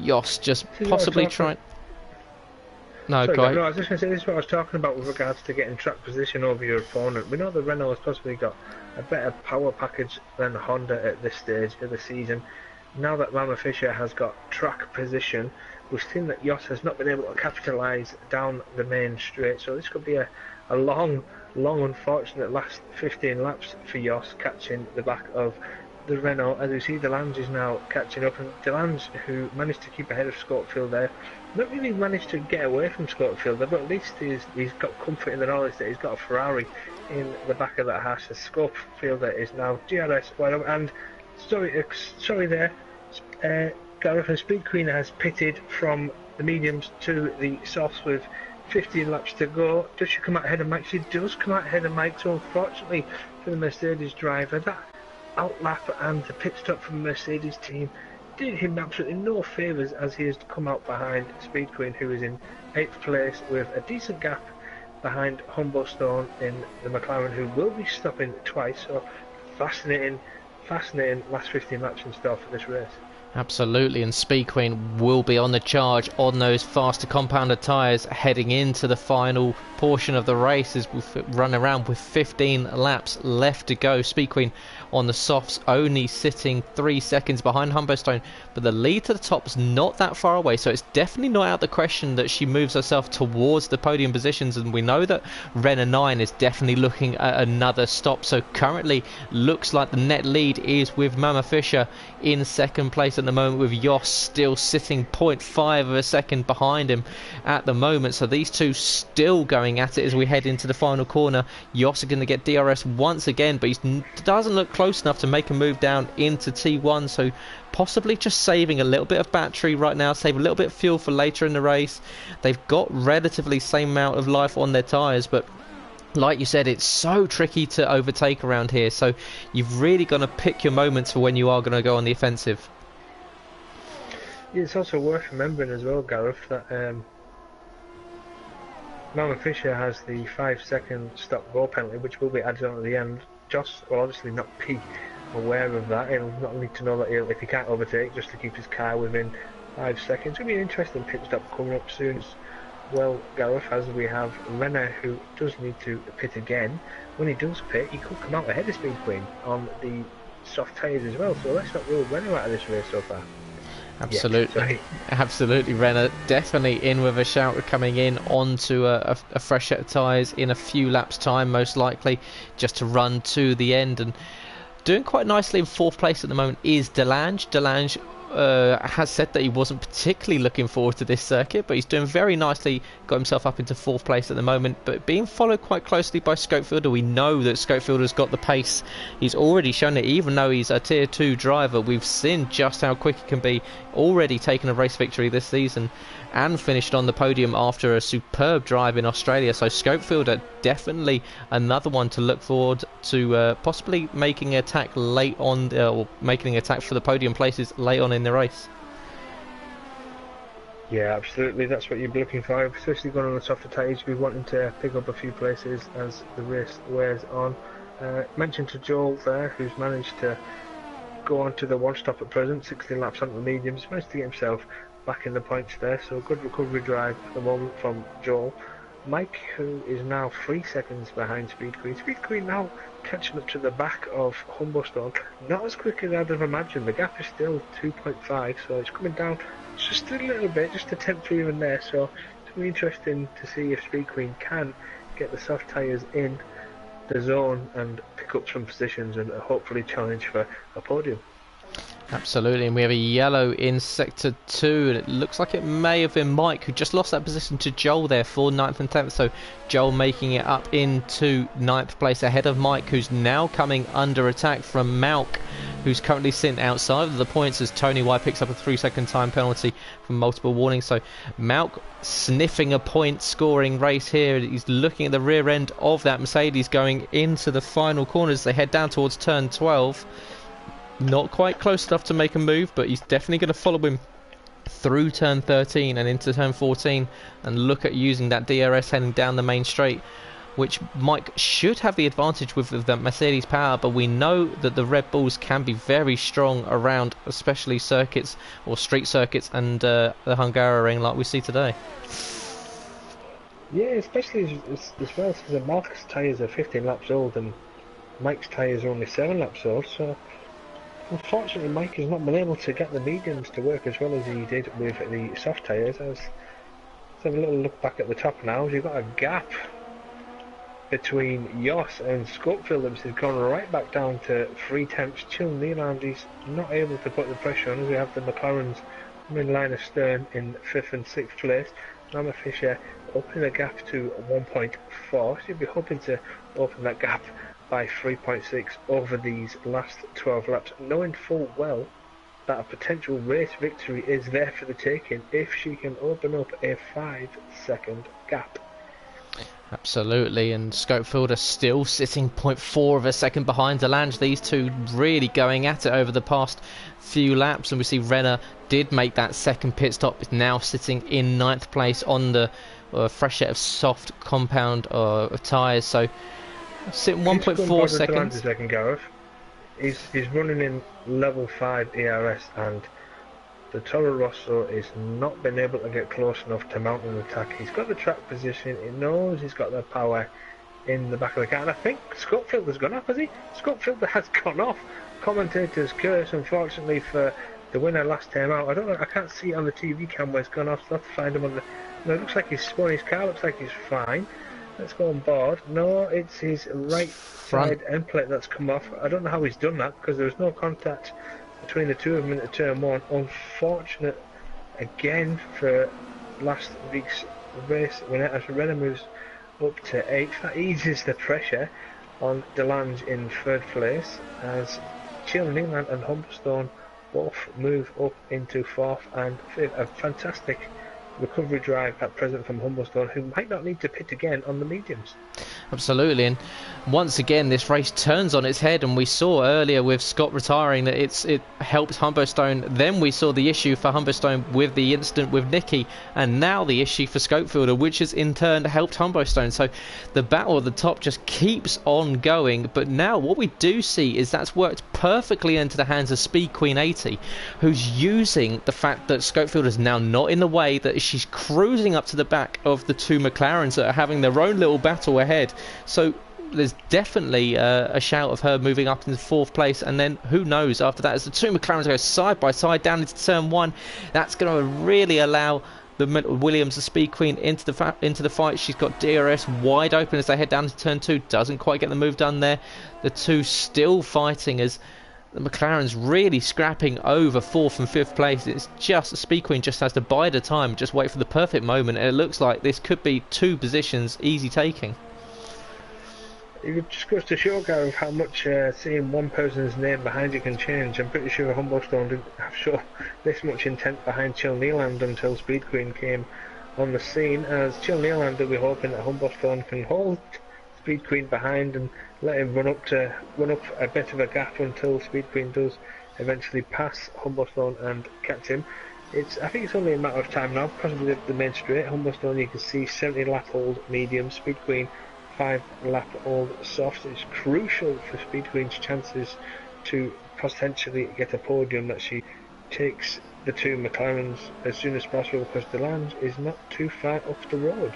Jos just possibly trying. No, sorry, go ahead. No, I was just going to say, this is what I was talking about with regards to getting track position over your opponent. We know the Renault has possibly got a better power package than Honda at this stage of the season. Now that Mama Fisher has got track position, we've seen that Jos has not been able to capitalise down the main straight, so this could be a long unfortunate last 15 laps for Jos, catching the back of the Renault, as we see DeLange is now catching up, and DeLange, who managed to keep ahead of Scottfield there, not really managed to get away from Scottfield there, but at least he's got comfort in the knowledge that he's got a Ferrari in the back of that hash. As Scottfield there is now DRS wide open, and sorry there, Gareth, and Speed Queen has pitted from the mediums to the softs with 15 laps to go. Does she come out ahead of Mike? She does come out ahead of Mike, so unfortunately for the Mercedes driver, that outlap and the pit stop from the Mercedes team did him absolutely no favours, as he has come out behind Speed Queen, who is in 8th place with a decent gap behind Humblestone in the McLaren, who will be stopping twice. So fascinating last 15 laps in store for this race. Absolutely, and Speed Queen will be on the charge on those faster compounded tyres heading into the final portion of the race as we run around with 15 laps left to go. Speed Queen on the softs only sitting 3 seconds behind Humberstone, but the lead to the top's not that far away, so it's definitely not out of the question that she moves herself towards the podium positions, and we know that Renner 9 is definitely looking at another stop, so currently looks like the net lead is with Mama Fisher in second place at the moment, with Jos still sitting 0.5 of a second behind him at the moment. So these two still going at it as we head into the final corner. Jos are going to get DRS once again, but he doesn't look close enough to make a move down into T1, so possibly just saving a little bit of battery right now, save a little bit of fuel for later in the race. They've got relatively same amount of life on their tyres, but like you said, it's so tricky to overtake around here, so you've really got to pick your moments for when you are going to go on the offensive. It's also worth remembering as well, Gareth, that Mama Fisher has the 5-second stop go penalty, which will be added on at the end. Jos will obviously not be aware of that. He'll not need to know that if he can't overtake, just to keep his car within 5 seconds. It'll be an interesting pit stop coming up soon as well, Gareth, as we have Renner, who does need to pit again. When he does pit, he could come out ahead of Speed Queen on the soft tyres as well, so let's not rule Renner out of this race so far. Absolutely, absolutely. Renner definitely in with a shout, coming in onto a fresh set of tyres in a few laps' time, most likely, just to run to the end. And doing quite nicely in fourth place at the moment is Delange. Delange has said that he wasn't particularly looking forward to this circuit, but he's doing very nicely, got himself up into fourth place at the moment, but being followed quite closely by Scopefielder. We know that Scopefielder's got the pace. He's already shown it, even though he's a tier 2 driver. We've seen just how quick he can be, already taken a race victory this season and finished on the podium after a superb drive in Australia. So Scopefielder definitely another one to look forward to, possibly making an attack late on, or making an attack for the podium places late on in the race. Yeah, absolutely, that's what you'd be looking for, especially going on the softer tyres. We're wanting to pick up a few places as the race wears on. Mentioned to Joel there, who's managed to go on to the one stop at present, 16 laps onto the mediums, managed to get himself back in the points there, so good recovery drive at the moment from Joel. Mike, who is now 3 seconds behind Speed Queen. Speed Queen now catching up to the back of Humberstone. Not as quick as I'd have imagined. The gap is still 2.5, so it's coming down just a little bit, just a tenth here and there. So it's really interesting to see if Speed Queen can get the soft tyres in the zone and pick up some positions and hopefully challenge for a podium. Absolutely, and we have a yellow in sector 2, and it looks like it may have been Mike who just lost that position to Joel there for 9th and 10th, so Joel making it up into 9th place ahead of Mike, who's now coming under attack from Malk, who's currently sitting outside of the points as Tony Y picks up a 3-second time penalty from multiple warnings. So Malk sniffing a point scoring race here. He's looking at the rear end of that Mercedes going into the final corners. They head down towards turn 12. Not quite close enough to make a move, but he's definitely going to follow him through turn 13 and into turn 14 and look at using that DRS heading down the main straight, which Mike should have the advantage with the Mercedes power, but we know that the Red Bulls can be very strong around especially circuits or street circuits and the Hungarian like we see today. Yeah, especially as well, because Mark's tyres are 15 laps old and Mike's tyres are only 7 laps old, so unfortunately Mike has not been able to get the mediums to work as well as he did with the soft tyres. Let's have a little look back at the top now. You've got a gap between Jos and Scopefield, which has gone right back down to 3 tenths. Chill Nealand, he's not able to put the pressure on as we have the McLarens in line astern in 5th and 6th place. Mama Fisher opening the gap to 1.4, so you'll be hoping to open that gap by 3.6 over these last 12 laps, knowing full well that a potential race victory is there for the taking if she can open up a 5-second gap. Absolutely, and Scopefielder still sitting 0.4 of a second behind Delange. These two really going at it over the past few laps, and we see Renner did make that second pit stop, is now sitting in 9th place on the fresh set of soft compound tyres, so sitting 1.4 seconds. Gareth. He's running in level 5 ERS and the Toro Rosso is not been able to get close enough to mount an attack. He's got the track position, he knows he's got the power in the back of the car, and I think Scottfielder's gone off, has he? Scottfielder has gone off. Commentator's curse, unfortunately, for the winner last time out. I don't know, I can't see it on the TV cam where it's gone off, so I'll have to find him on the... No, it looks like he's spun his car, looks like he's fine. Let's go on board. No, it's his right side end plate that's come off. I don't know how he's done that, because there was no contact between the two of them into turn one. Unfortunate again for last week's race winner, as Renault moves up to 8th. That eases the pressure on Delange in 3rd place, as Chil Newland and Humberstone both move up into 4th and 5th. A fantastic recovery drive at present from Humberstone, who might not need to pit again on the mediums. Absolutely, and once again this race turns on its head, and we saw earlier with Scott retiring that it helped Humberstone. Then we saw the issue for Humberstone with the incident with Nicky, and now the issue for Scopefielder, which has in turn helped Humberstone. So the battle at the top just keeps on going, but now what we do see is that's worked perfectly into the hands of Speed Queen 80, who's using the fact that Scopefielder is now not in the way, that she's cruising up to the back of the two McLarens that are having their own little battle ahead. So there's definitely a shout of her moving up into 4th place, and then who knows after that, as the two McLarens go side by side down into turn 1, that's going to really allow the Williams, the Speed Queen, into the fight. She's got DRS wide open as they head down to turn 2, doesn't quite get the move done there. The two still fighting as the McLaren's really scrapping over 4th and 5th place. It's just Speed Queen just has to bide her time, just wait for the perfect moment, and it looks like this could be 2 positions easy taking. It just goes to show, Gareth, how much seeing one person's name behind you can change. I'm pretty sure Humberstone didn't have show this much intent behind Chil Newland until Speed Queen came on the scene, as Chil Newland will be hoping that Humberstone can hold Speed Queen behind and let him run up a bit of a gap until Speed Queen does eventually pass Humberstone and catch him. I think it's only a matter of time now, possibly the main straight. Humberstone, you can see 70 lap old medium, Speed Queen 5 lap old soft. It's crucial for Speed Queen's chances to potentially get a podium that she takes the two McLarens as soon as possible, because Delange is not too far up the road.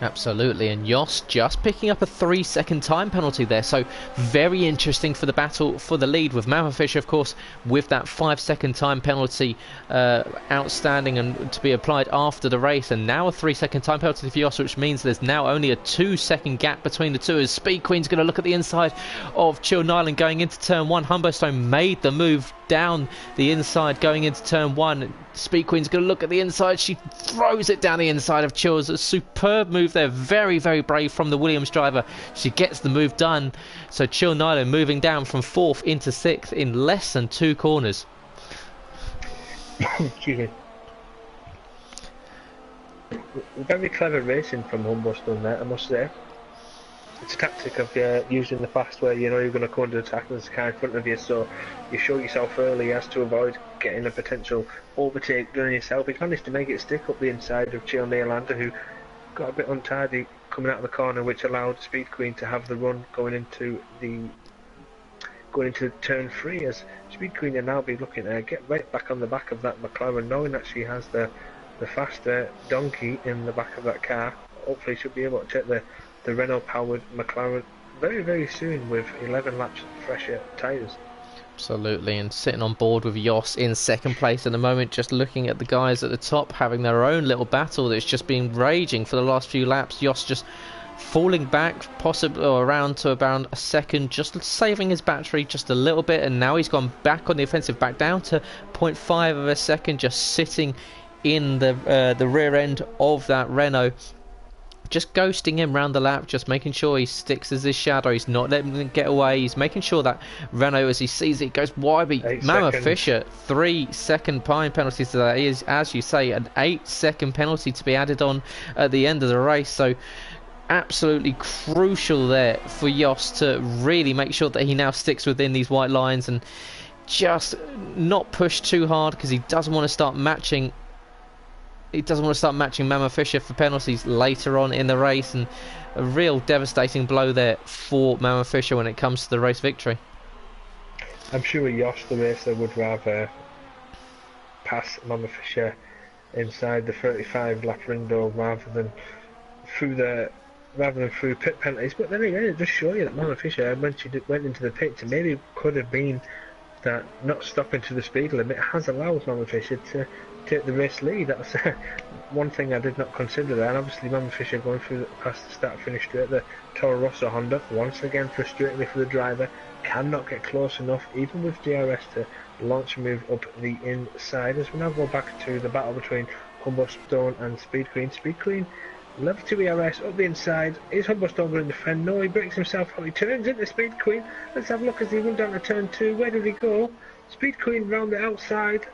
Absolutely, and Jos just picking up a 3-second time penalty there, so very interesting for the battle for the lead, with Mama Fisher, of course, with that 5-second time penalty outstanding and to be applied after the race, and now a 3-second time penalty for Jos, which means there's now only a 2-second gap between the two, as Speed Queen's going to look at the inside of Chil Nyland going into turn 1. Humberstone made the move down the inside going into turn 1. Speed Queen's going to look at the inside, she throws it down the inside of Chil's. A superb move there, very, very brave from the Williams driver. She gets the move done, so Chil Nyland moving down from 4th into 6th in less than 2 corners. Excuse me. Very clever racing from Humberstone there, I must say. It's a tactic of using the fast where you know you're going to come under attack and there's a car in front of you, so you show yourself early as to avoid getting a potential overtake done yourself. He managed to make it stick up the inside of Chil Nylander, who got a bit untidy coming out of the corner, which allowed Speed Queen to have the run going into turn 3, as Speed Queen will now be looking to get right back on the back of that McLaren, knowing that she has the faster donkey in the back of that car. Hopefully she'll be able to take the Renault powered McLaren very, very soon with 11 laps fresher tyres. Absolutely, and sitting on board with Jos in 2nd place at the moment, just looking at the guys at the top having their own little battle that's just been raging for the last few laps. Jos just falling back possibly around to about a second, just saving his battery just a little bit, and now he's gone back on the offensive, back down to 0.5 of a second, just sitting in the rear end of that Renault, just ghosting him round the lap, just making sure he sticks as his shadow. He's not letting him get away. He's making sure that Renault, as he sees it, goes wide. Mama Fisher, 3-second time penalty to that is, as you say, an 8-second penalty to be added on at the end of the race. So absolutely crucial there for Jos to really make sure that he now sticks within these white lines and just not push too hard, because he doesn't want to start matching Mama Fisher for penalties later on in the race, and a real devastating blow there for Mama Fisher when it comes to the race victory. I'm sure Jos the racer would rather past Mama Fisher inside the 35 lap window rather than through pit penalties. But then again, it just shows you that Mama Fisher, when she went into the pits, it maybe could have been that not stopping to the speed limit has allowed Mama Fisher to take the race lead. That's one thing I did not consider there. And obviously Mama Fisher going through past the start-finish straight, the Toro Rosso Honda, once again frustratingly for the driver, cannot get close enough, even with DRS, to launch and move up the inside. As we now go back to the battle between Humberstone and Speed Queen. Speed Queen, level 2 ERS up the inside. Is Humberstone going to defend? No, he breaks himself out. He turns into Speed Queen. Let's have a look as he went down to turn 2. Where did he go? Speed Queen round the outside.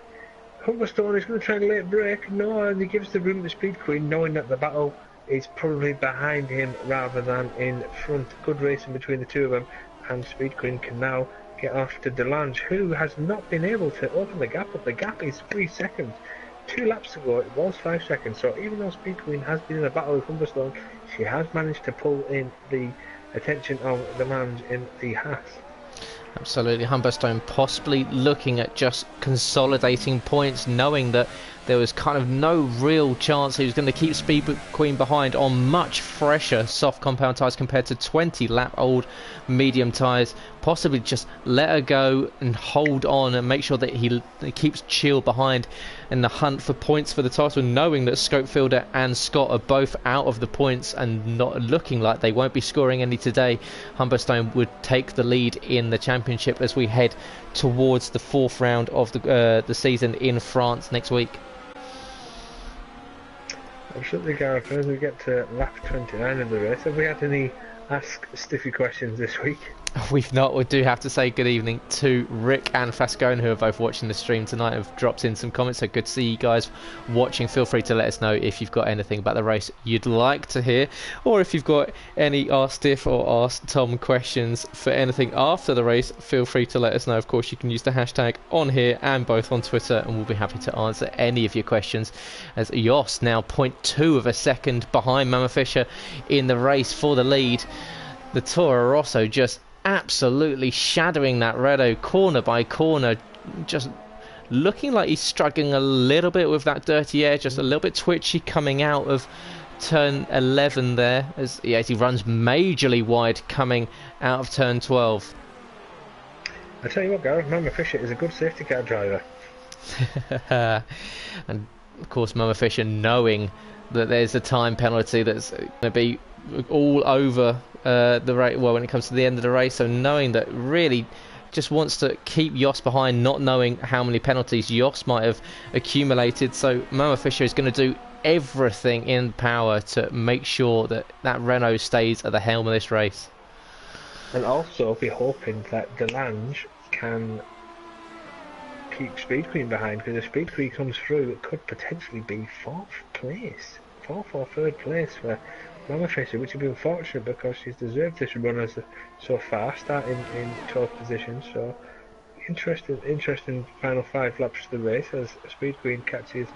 Humberstone is going to try and late brake. No, and he gives the room to Speed Queen, knowing that the battle is probably behind him rather than in front. Good racing between the two of them, and Speed Queen can now get off to Delange, who has not been able to open the gap up. The gap is 3 seconds. 2 laps ago it was 5 seconds, so even though Speed Queen has been in a battle with Humberstone, she has managed to pull in the attention of Delange in the Haas. Absolutely, Humberstone possibly looking at just consolidating points, knowing that there was kind of no real chance he was going to keep Speed Queen behind on much fresher soft compound tyres compared to 20 lap old medium tyres. Possibly just let her go and hold on and make sure that he keeps chill behind in the hunt for points for the title, knowing that Scopefielder and Scott are both out of the points and not looking like they won't be scoring any today. Humberstone would take the lead in the championship as we head towards the 4th round of the season in France next week. Absolutely, Gareth. As we get to lap 29 of the race, have we had any Ask Stiffy questions this week? We've not. We do have to say good evening to Rick and Fascone, who are both watching the stream tonight, have dropped in some comments, so good to see you guys watching. Feel free to let us know if you've got anything about the race you'd like to hear, or if you've got any Ask Stiff or Ask Tom questions for anything after the race, feel free to let us know. Of course, you can use the hashtag on here and both on Twitter, and we'll be happy to answer any of your questions, as Jos now 0.2 of a second behind Mama Fisher in the race for the lead. The Toro Rosso just absolutely shadowing that Renault corner by corner, just looking like he's struggling a little bit with that dirty air, just a little bit twitchy coming out of turn 11 there, as he runs majorly wide coming out of turn 12. I tell you what, Gareth, Mama Fisher is a good safety car driver. And of course Mama Fisher, knowing that there's a time penalty that's going to be all over the race, well, when it comes to the end of the race, so knowing that, really just wants to keep Jos behind, not knowing how many penalties Jos might have accumulated. So Mama Fisher is going to do everything in power to make sure that that Renault stays at the helm of this race, and also be hoping that Delange can keep Speed Queen behind, because if Speed Queen comes through, it could potentially be 4th or 3rd place for Mama Fisher, which would be unfortunate because she's deserved this run so far, starting in 12th position. So interesting final 5 laps of the race as Speed Queen catches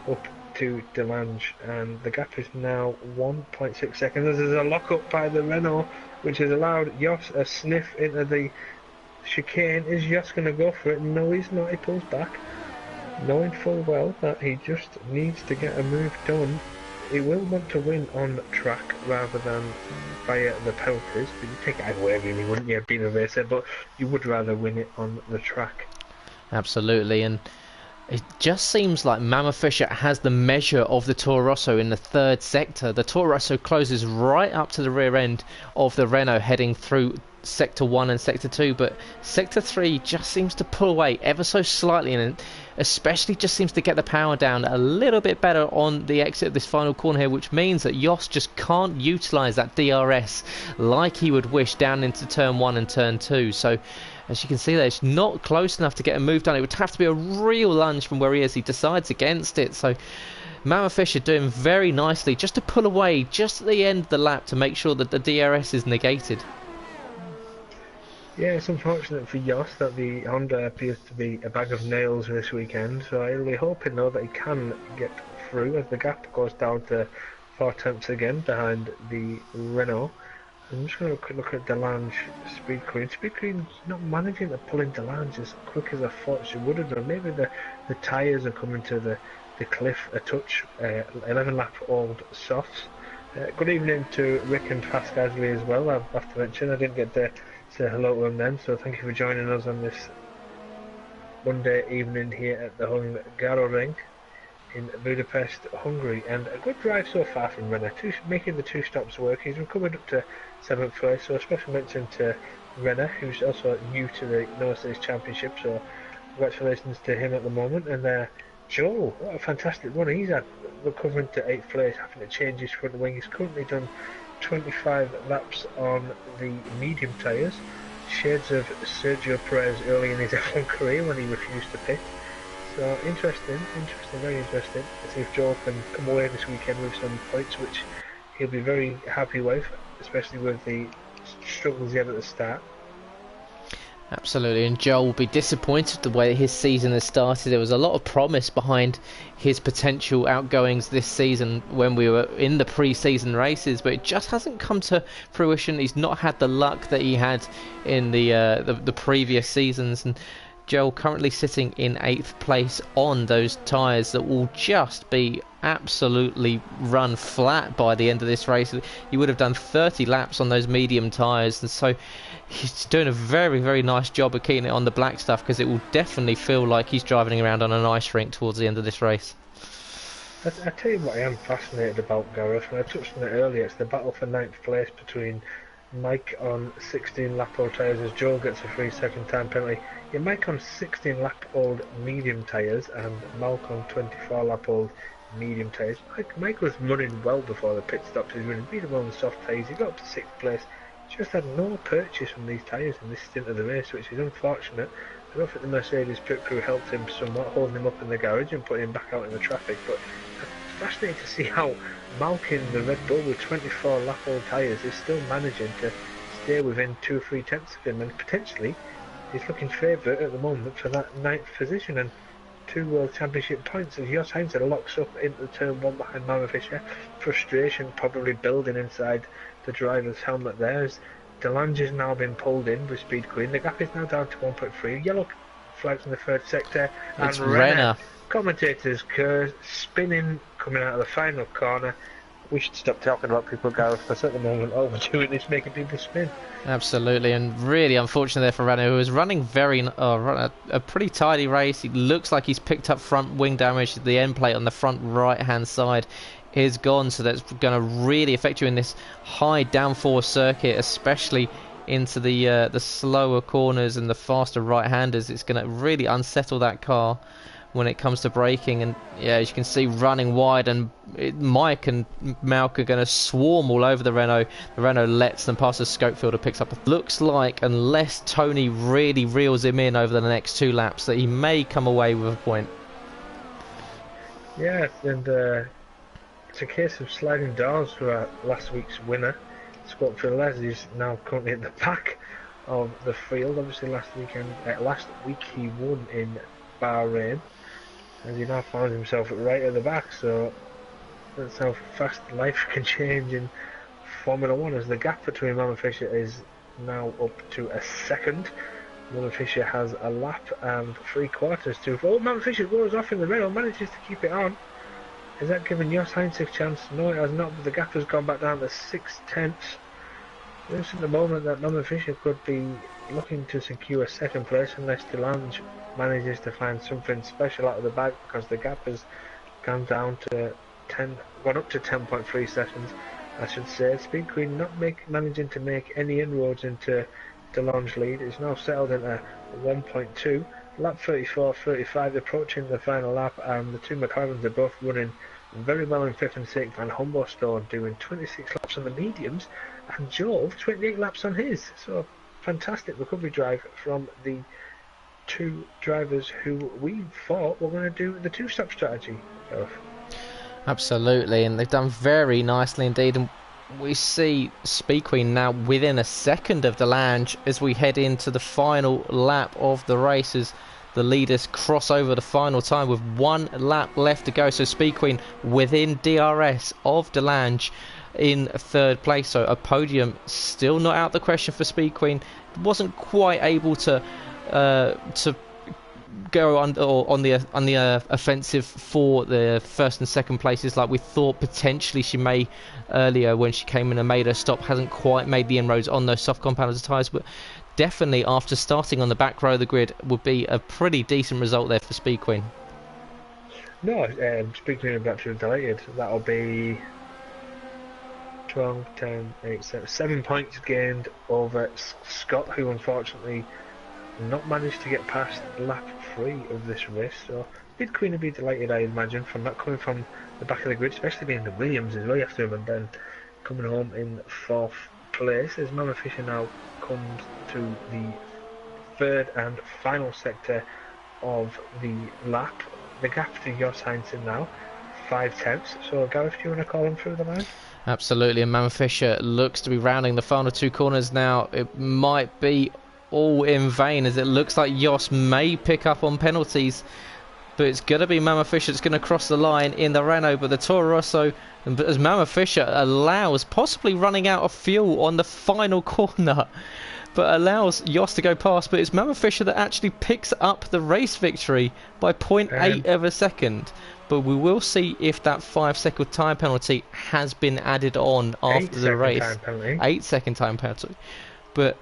up to Delange, and the gap is now 1.6 seconds. There's a lock up by the Renault, which has allowed Jos a sniff into the chicane. Is Jos going to go for it? No, he's not. He pulls back, knowing full well that he just needs to get a move done. He will want to win on track rather than via the penalties. But you take it either way, really, wouldn't you, being a racer? But you would rather win it on the track. Absolutely, and it just seems like Mama Fisher has the measure of the Toro Rosso in the 3rd sector. The Toro Rosso closes right up to the rear end of the Renault, heading through Sector 1 and Sector 2, but Sector 3 just seems to pull away ever so slightly, and especially just seems to get the power down a little bit better on the exit of this final corner here, which means that Jos just can't utilise that DRS like he would wish down into turn 1 and turn 2. So as you can see there, it's not close enough to get a move done. It would have to be a real lunge from where he is. He decides against it, so Mama Fisher doing very nicely just to pull away just at the end of the lap to make sure that the DRS is negated. Yeah, it's unfortunate for Jos that the Honda appears to be a bag of nails this weekend, so I'll be hoping though that he can get through as the gap goes down to 4 tenths again behind the Renault. I'm just going to look at Delange Speed Queen. Speed Queen's not managing to pull in Delange as quick as I thought she would have done. Maybe the tyres are coming to the cliff a touch. 11 lap old softs. Good evening to Rick and Fast Gasly as well. I have to mention I didn't get to say hello to them then, so thank you for joining us on this Monday evening here at the Hungaroring in Budapest, Hungary, and a good drive so far from Renner, making the two stops work. He's recovered up to 7th place, so a special mention to Renner, who's also new to the North Championship, so congratulations to him at the moment. And Joel, what a fantastic run he's had, recovering to 8th place, having to change his front wing. He's currently done 25 laps on the medium tyres, shades of Sergio Perez early in his F1 career when he refused to pit. So interesting, very interesting. Let's see if Joel can come away this weekend with some points, which he'll be very happy with, especially with the struggles he had at the start. Absolutely, and Joel will be disappointed the way his season has started. There was a lot of promise behind his potential outgoings this season when we were in the pre-season races, but it just hasn't come to fruition. He's not had the luck that he had in the previous seasons, and Joel currently sitting in 8th place on those tyres that will just be absolutely run flat by the end of this race. He would have done 30 laps on those medium tyres, and so he's doing a very, very nice job of keeping it on the black stuff, because it will definitely feel like he's driving around on an ice rink towards the end of this race. I tell you what I am fascinated about, Gareth, and I touched on it earlier. It's the battle for 9th place between Mike on 16 lap old tyres as Joel gets a free second time penalty. Yeah, Mike on 16 lap old medium tyres and Malk on 24 lap old medium tyres. Mike was running well before the pit stops. He was running really well on the soft tyres. He got up to 6th place. Just had no purchase from these tyres in this stint of the race, which is unfortunate. I don't think the Mercedes pit crew helped him somewhat, holding him up in the garage and putting him back out in the traffic. But it's fascinating to see how Malkin, the Red Bull with 24 lap old tyres, is still managing to stay within 2 or 3 tenths of him, and potentially he's looking favourite at the moment for that 9th position and 2 World Championship points as Jos Heinzer locks up into turn 1 behind Mama Fisher. Frustration probably building inside the driver's helmet there as Delange has now been pulled in with Speed Queen. The gap is now down to 1.3. Yellow flags in the 3rd sector, and Renner. Commentators spinning coming out of the final corner. We should stop talking about people, Gareth, because at the moment all we're doing is making people spin. Absolutely, and really unfortunate there for Renner, who was running a pretty tidy race. He looks like he's picked up front wing damage. The end plate on the front right hand side is gone, so that's going to really affect you in this high downforce circuit, especially into the slower corners and the faster right-handers. It's going to really unsettle that car when it comes to braking. And yeah, as you can see, running wide, and Mike and Malk are going to swarm all over the Renault. The Renault lets them pass as Scopefielder picks up. It looks like, unless Tony really reels him in over the next 2 laps, that he may come away with a point. Yeah, and it's a case of sliding doors for last week's winner. Scopefielder is now currently at the back of the field. Obviously last week he won in Bahrain, as he now finds himself right at the back. So that's how fast life can change in Formula 1, as the gap between Mama Fisher is now up to a second. Mama Fisher has a lap and 3/4 to go. Mama Fisher goes off in the Renault, manages to keep it on. Has that given Jos Heinz a chance? No, it has not, but the gap has gone back down to 6/10. Looks at the moment that Mama Fisher could be looking to secure 2nd place unless Delange manages to find something special out of the bag, because the gap has gone down to gone up to 10.3 seconds, I should say. Speed Queen not managing to make any inroads into Delange's lead. It's now settled into 1.2. Lap 34-35 approaching the final lap, and the 2 McLarens are both running very well in 5th and 6th. Van Humboldt doing 26 laps on the mediums, and Joel 28 laps on his. So fantastic recovery drive from the 2 drivers who we thought were going to do the 2-stop strategy. Absolutely, and they've done very nicely indeed. And we see Speed Queen now within a second of Delange as we head into the final lap of the race, as the leaders cross over the final time with 1 lap left to go. So Speed Queen within DRS of Delange. in third place. So a podium still not out the question for Speed Queen. Wasn't quite able to go on the offensive for the first and second places like we thought potentially she may earlier when she came in and made her stop. Hasn't quite made the inroads on those soft compounders tyres, but definitely after starting on the back row of the grid would be a pretty decent result there for Speed Queen. No, speaking of battery delighted, that'll be 12, 10, 8, 7 points gained over Scott, who unfortunately not managed to get past lap 3 of this race. So Speed Queen would be delighted, I imagine, from that coming from the back of the grid, especially being the Williams as well. You have to remember, and coming home in 4th place as Mama Fisher now comes to the third and final sector of the lap. The gap to Jos Heinzen now 5/10. So Gareth, do you want to call him through the line? Absolutely, and Mama Fisher looks to be rounding the final 2 corners now. It might be all in vain, as it looks like Jos may pick up on penalties, but it's going to be Mama Fisher that's going to cross the line in the Renault. But the Toro Rosso, as Mama Fisher allows, possibly running out of fuel on the final corner, but allows Jos to go past. But it's Mama Fisher that actually picks up the race victory by 0.8 of a second. But we will see if that 5-second time penalty has been added on after the race. 8-second time penalty. But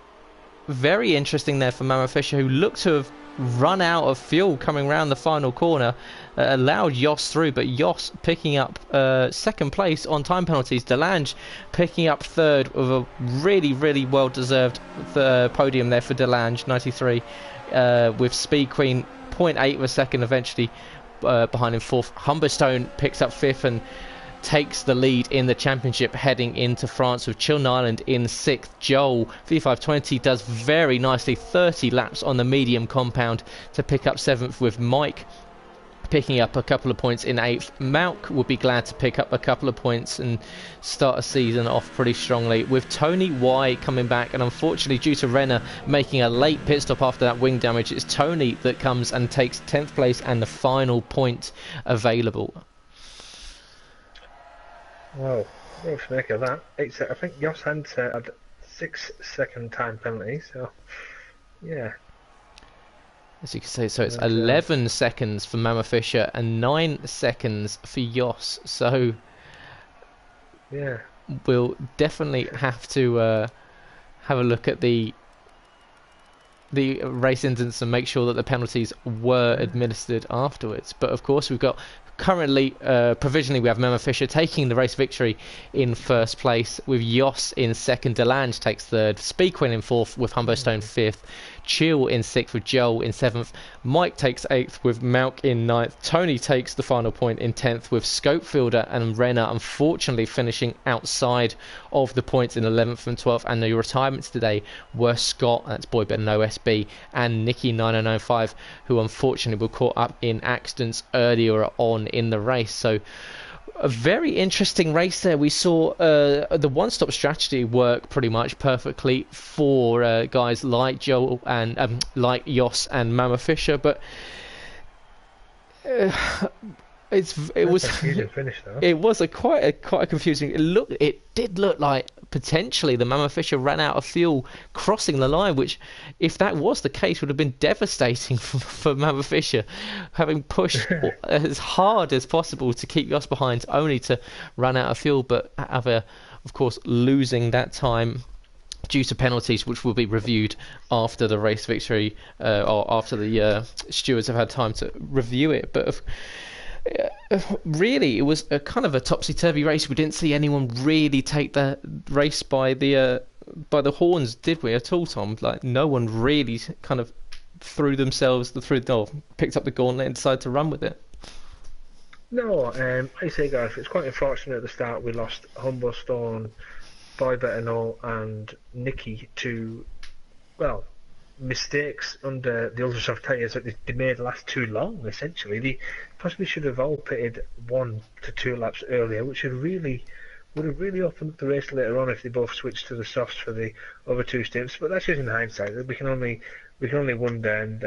very interesting there for Mama Fisher, who looked to have run out of fuel coming round the final corner, allowed Jos through, but Jos picking up second place on time penalties. Delange picking up third with a really well deserved podium there for Delange, 93, with Speed Queen 0.8 of a second eventually behind him fourth. Humberstone picks up fifth and takes the lead in the championship heading into France, with Chiltern Island in sixth. Joel V520 does very nicely, 30 laps on the medium compound to pick up seventh, with Mike picking up a couple of points in eighth. Malk would be glad to pick up a couple of points and start a season off pretty strongly, with Tony Y coming back, and unfortunately due to Renner making a late pit stop after that wing damage, it's Tony that comes and takes 10th place and the final point available. Wow, what to make of that? I think Jos Heinzen had 6-second time penalty, so yeah. As you can see, so it's 11 seconds for Mama Fisher and 9 seconds for Jos. So yeah, we'll definitely have to have a look at the race incidents and make sure that the penalties were administered afterwards. But of course, we've got currently, provisionally, we have Mama Fisher taking the race victory in first place, with Jos in second. Delange takes third. Speed Queen in fourth, with Humberstone fifth. Chill in sixth, with Joel in seventh. Mike takes eighth, with Malk in ninth. Tony takes the final point in 10th, with Scopefielder and Renner unfortunately finishing outside of the points in 11th and 12th. And the retirements today were Scott, that's Boy Better No SB, and Nikki 9095, who unfortunately were caught up in accidents earlier on in the race. So a very interesting race there. We saw the one-stop strategy work pretty much perfectly for guys like Joel and like Jos and Mama Fisher, but it was quite a confusing. It did look like potentially the Mama Fisher ran out of fuel crossing the line, which, if that was the case, would have been devastating for Mama Fisher, having pushed as hard as possible to keep Jos behind, only to run out of fuel, but of course losing that time due to penalties, which will be reviewed after the race victory, or after the stewards have had time to review it. But really, it was a kind of a topsy-turvy race. We didn't see anyone really take the race by the horns, did we, at all, Tom? Like, no one really kind of picked up the gauntlet and decided to run with it. No, I say, guys, it's quite unfortunate at the start we lost Humberstone, Boy Better No, and Nikki to, well, mistakes under the ultra soft tyres that they made last too long. Essentially, they possibly should have all pitted 1 to 2 laps earlier, which would have really opened up the race later on if they both switched to the softs for the other 2 stints. But that's just in hindsight. We can only wonder. And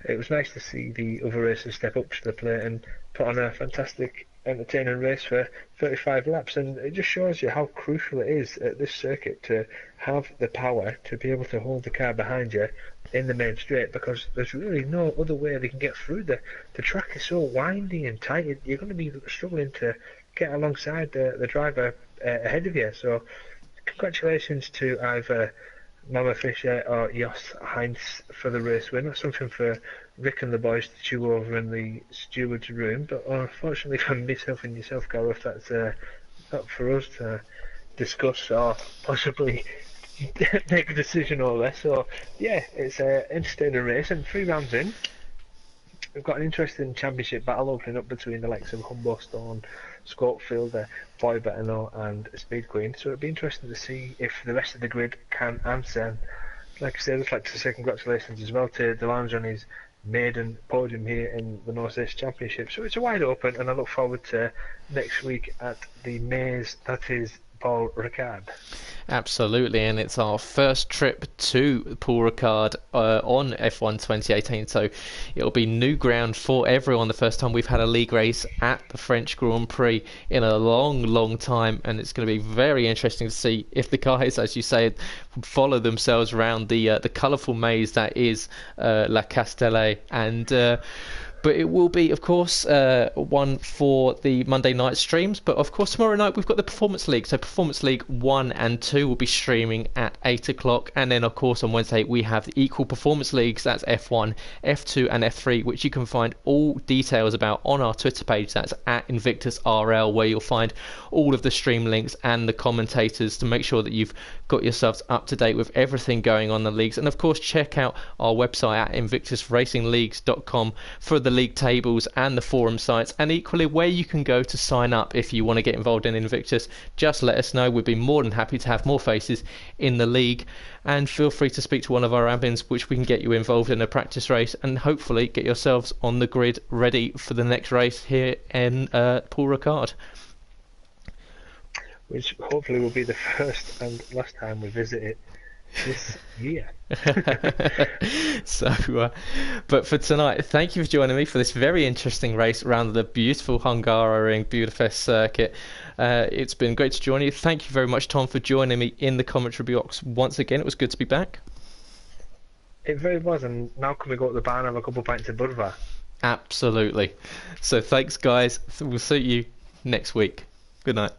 it was nice to see the other racers step up to the plate and put on a fantastic entertaining race for 35 laps, and it just shows you how crucial it is at this circuit to have the power to be able to hold the car behind you in the main straight, because there's really no other way they can get through. The track is so windy and tight, you're going to be struggling to get alongside the driver ahead of you. So congratulations to either Mama Fisher or Jos Heinz for the race win. That's something for Rick and the boys to chew over in the steward's room, but unfortunately for myself and yourself, Gareth, that's not for us to discuss or possibly make a decision over. So yeah, it's an entertaining race, and 3 rounds in, we've got an interesting championship battle opening up between the likes of Humberstone, Schofield, Boy Better Know and Speed Queen. So it'll be interesting to see if the rest of the grid can answer. And like I said, I'd just like to say congratulations as well to Delange on his maiden podium here in the North East Championship. So it's a wide open, and I look forward to next week at the maze that is Paul Ricard. Absolutely, and it's our first trip to Paul Ricard on F1 2018, so it'll be new ground for everyone. The first time we've had a league race at the French Grand Prix in a long time, and it's going to be very interesting to see if the guys, as you say, follow themselves around the colourful maze that is La Castellet. And but it will be, of course, one for the Monday night streams. But, of course, tomorrow night we've got the Performance League. So Performance League 1 and 2 will be streaming at 8 o'clock. And then, of course, on Wednesday we have the equal Performance Leagues. That's F1, F2 and F3, which you can find all details about on our Twitter page. That's at Invictus RL, where you'll find all of the stream links and the commentators to make sure that you've got yourselves up to date with everything going on in the leagues. And, of course, check out our website at invictusracingleagues.com for the league tables and the forum sites, and equally where you can go to sign up if you want to get involved in Invictus. Just let us know. We'd be more than happy to have more faces in the league, and feel free to speak to one of our admins, which we can get you involved in a practice race and hopefully get yourselves on the grid ready for the next race here in Paul Ricard, which hopefully will be the first and last time we visit it this year. So, but for tonight, thank you for joining me for this very interesting race around the beautiful Hungarian Budapest circuit. It's been great to join you. Thank you very much, Tom, for joining me in the commentary box once again. It was good to be back. It very was, and now can we go to the bar and have a couple of pints of Budvar? Absolutely. So thanks, guys. We'll see you next week. Good night.